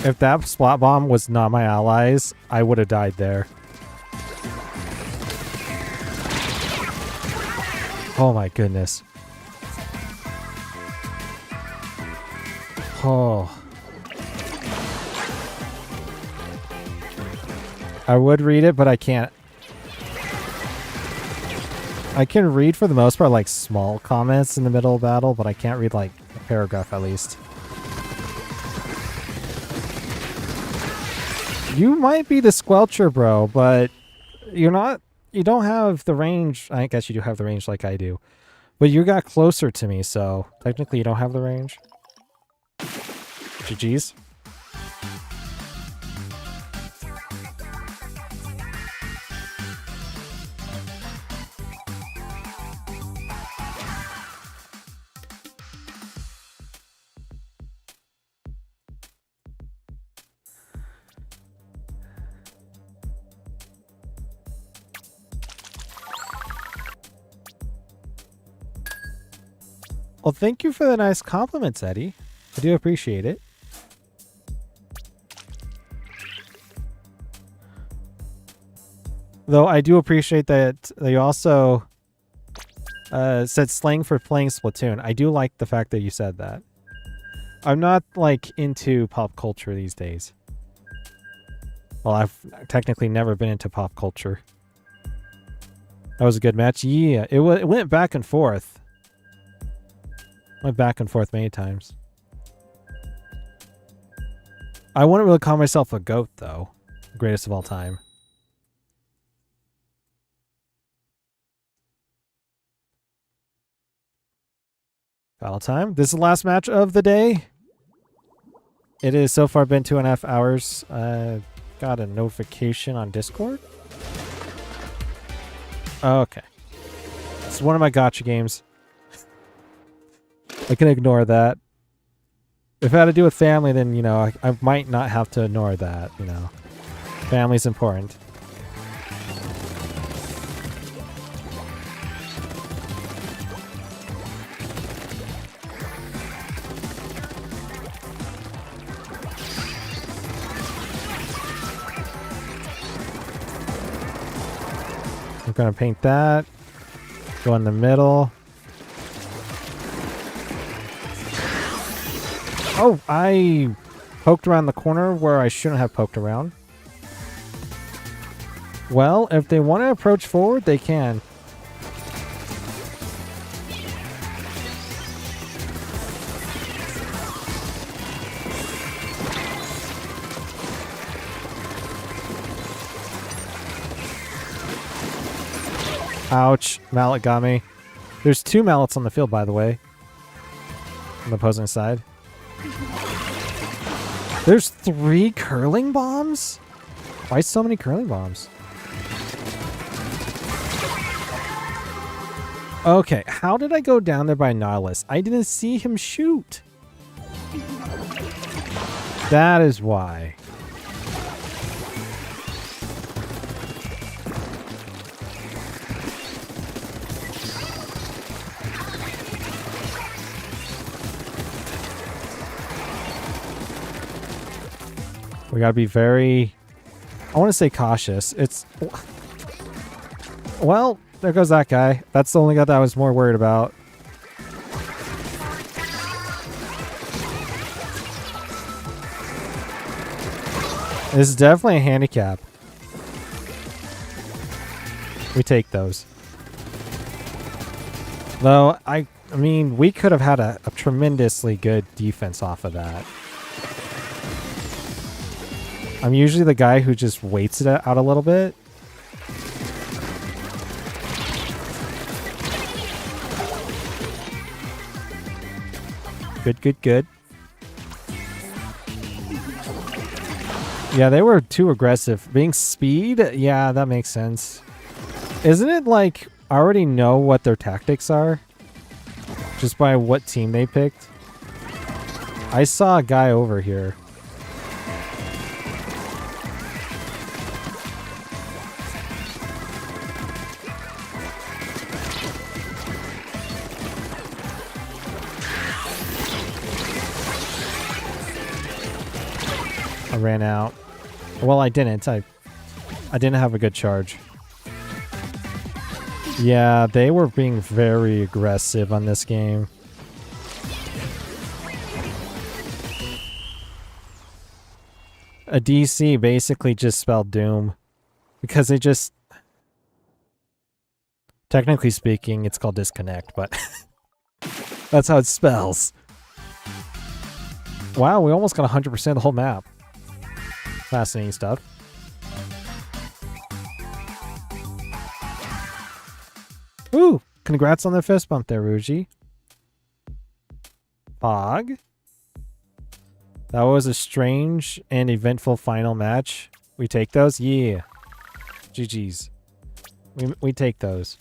If that splat bomb was not my allies, I would have died there. Oh my goodness. Oh. I would read it, but I can't. I can read for the most part like small comments in the middle of battle, but I can't read like a paragraph at least. You might be the Squelcher, bro, but you're not. You don't have the range. I guess you do have the range like I do. But you got closer to me, so technically you don't have the range. GG's. Well, thank you for the nice compliments, Eddie. I do appreciate it. Though I do appreciate that you also said slang for playing Splatoon. I do like the fact that you said that. I'm not, like, into pop culture these days. Well, I've technically never been into pop culture. That was a good match. Yeah, it went back and forth. Went back and forth many times. I wouldn't really call myself a GOAT, though. Greatest of all time. Battle time. This is the last match of the day. It has so far been 2.5 hours. Got a notification on Discord. Okay. It's one of my gacha games. I can ignore that. If it had to do with family, then, you know, I might not have to ignore that, you know. Family's important. I'm gonna paint that. Go in the middle. Oh, I poked around the corner where I shouldn't have poked around. Well, if they want to approach forward, they can. Ouch. Mallet got me. There's 2 mallets on the field, by the way. On the opposing side. There's 3 curling bombs? Why so many curling bombs? Okay, how did I go down there by Nautilus? I didn't see him shoot. That is why. We gotta be very, I want to say cautious. It's, well, there goes that guy. That's the only guy that I was more worried about. This is definitely a handicap. We take those. Though, I mean, we could have had a tremendously good defense off of that. I'm usually the guy who just waits it out a little bit. Good, good, good. Yeah, they were too aggressive. Being speed? Yeah, that makes sense. Isn't it like I already know what their tactics are? Just by what team they picked? I saw a guy over here. I ran out. Well, I didn't. I didn't have a good charge. Yeah, they were being very aggressive on this game. A DC basically just spelled doom. Because they just... Technically speaking, it's called disconnect, but... That's how it spells. Wow, we almost got 100% of the whole map. Fascinating stuff. Ooh, congrats on the fist bump there, Ruji. Fog. That was a strange and eventful final match. We take those? Yeah. GG's. We take those.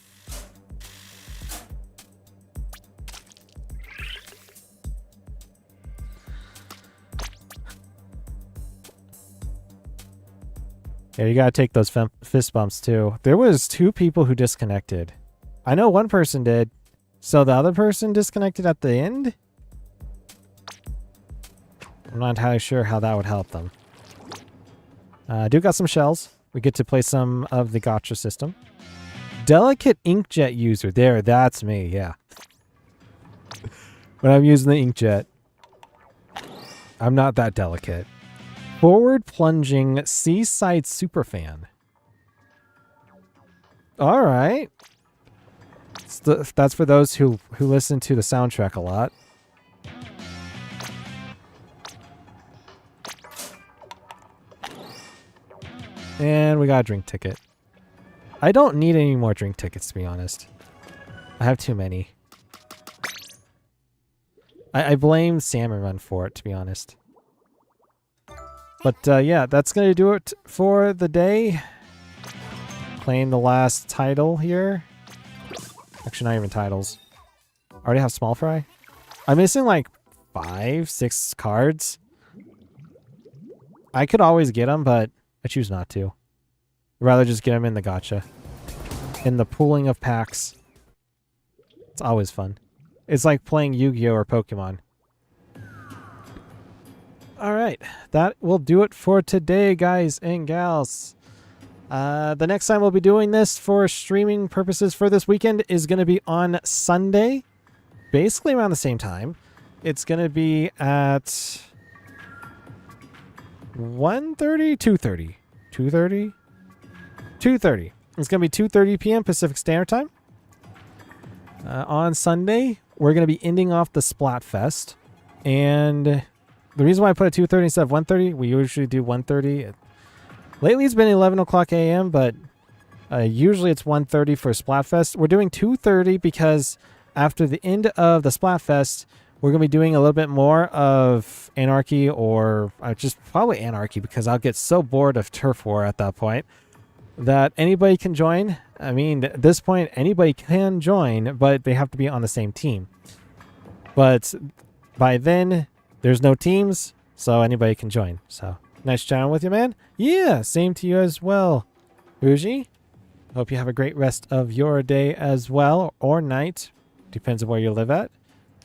Yeah, you gotta take those fist bumps too. There was 2 people who disconnected. I know one person did. So the other person disconnected at the end? I'm not entirely sure how that would help them. I do got some shells. We get to play some of the gacha system. Delicate inkjet user. There, that's me, yeah. When I'm using the inkjet. I'm not that delicate. Forward plunging seaside superfan. All right. That's for those who listen to the soundtrack a lot. And we got a drink ticket. I don't need any more drink tickets, to be honest. I have too many. I blame Salmon Run for it, to be honest. But yeah, that's going to do it for the day. Playing the last title here. Actually, not even titles. I already have small fry. I'm missing like 5, 6 cards. I could always get them, but I choose not to. I'd rather just get them in the gacha. In the pooling of packs. It's always fun. It's like playing Yu-Gi-Oh! Or Pokemon. Alright, that will do it for today, guys and gals. The next time we'll be doing this for streaming purposes for this weekend is going to be on Sunday. Basically around the same time. It's going to be at 1:30, 2:30. 2:30? 2:30. It's going to be 2:30 p.m. Pacific Standard Time. On Sunday, we're going to be ending off the SplatFest. And the reason why I put it 2:30 instead of 1:30, we usually do 1:30. Lately, it's been 11 o'clock a.m., but usually it's 1:30 for SplatFest. We're doing 2:30 because after the end of the SplatFest, we're going to be doing a little bit more of Anarchy, or just probably Anarchy, because I'll get so bored of Turf War at that point that anybody can join. I mean, at this point, anybody can join, but they have to be on the same team. But by then, there's no teams, so anybody can join. So, nice chatting with you, man. Yeah, same to you as well, Uji. Hope you have a great rest of your day as well, or night. Depends on where you live at.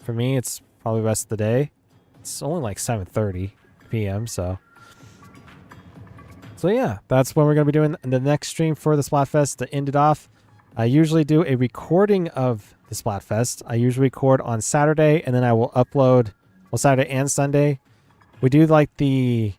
For me, it's probably the rest of the day. It's only like 7:30 p.m., so yeah, that's when we're going to be doing the next stream for the Splatfest to end it off. I usually do a recording of the Splatfest. I usually record on Saturday, and then I will upload, well, Saturday and Sunday. We do like the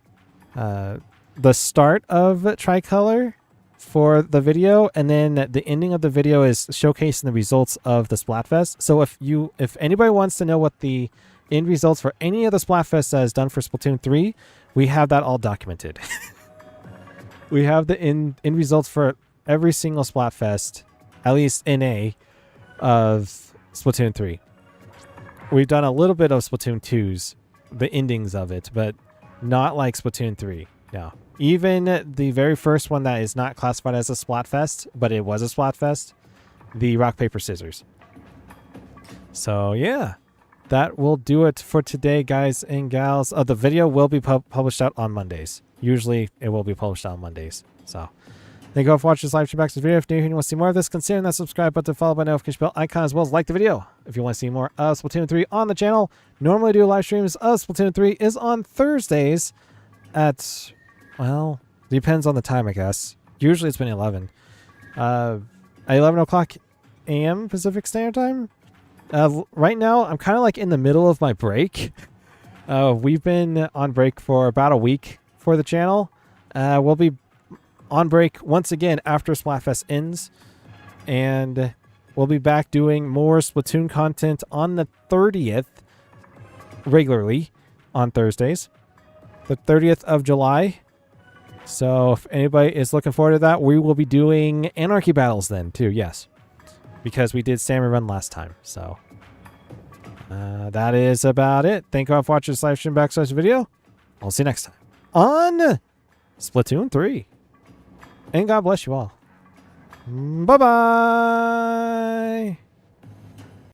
start of Tricolor for the video, and then the ending of the video is showcasing the results of the Splatfest. So if anybody wants to know what the end results for any of the Splatfest that is done for Splatoon 3, we have that all documented. We have the end results for every single Splatfest, at least NA, of Splatoon 3. We've done a little bit of Splatoon 2's, the endings of it, but not like Splatoon 3. No. Even the very first one that is not classified as a Splatfest, but it was a Splatfest, the Rock, Paper, Scissors. So, yeah. That will do it for today, guys and gals. The video will be published out on Mondays. Usually, it will be published out on Mondays. So, thank you all for watching this live stream back to this video. If you're new here and you want to see more of this, consider that subscribe button, followed by notification bell icon, as well as like the video. If you want to see more of Splatoon 3 on the channel, normally do live streams of Splatoon 3 is on Thursdays at, well, depends on the time, I guess. Usually it's been 11. At 11 o'clock a.m. Pacific Standard Time. Right now, I'm kind of like in the middle of my break. We've been on break for about a week for the channel. We'll be on break once again after Splatfest ends. And we'll be back doing more Splatoon content on the 30th, regularly on Thursdays. The 30th of July. So if anybody is looking forward to that, we will be doing Anarchy battles then too, yes. Because we did Samurai Run last time. So that is about it. Thank you all for watching this live stream backslash video. I'll see you next time on Splatoon 3. And God bless you all. Bye-bye.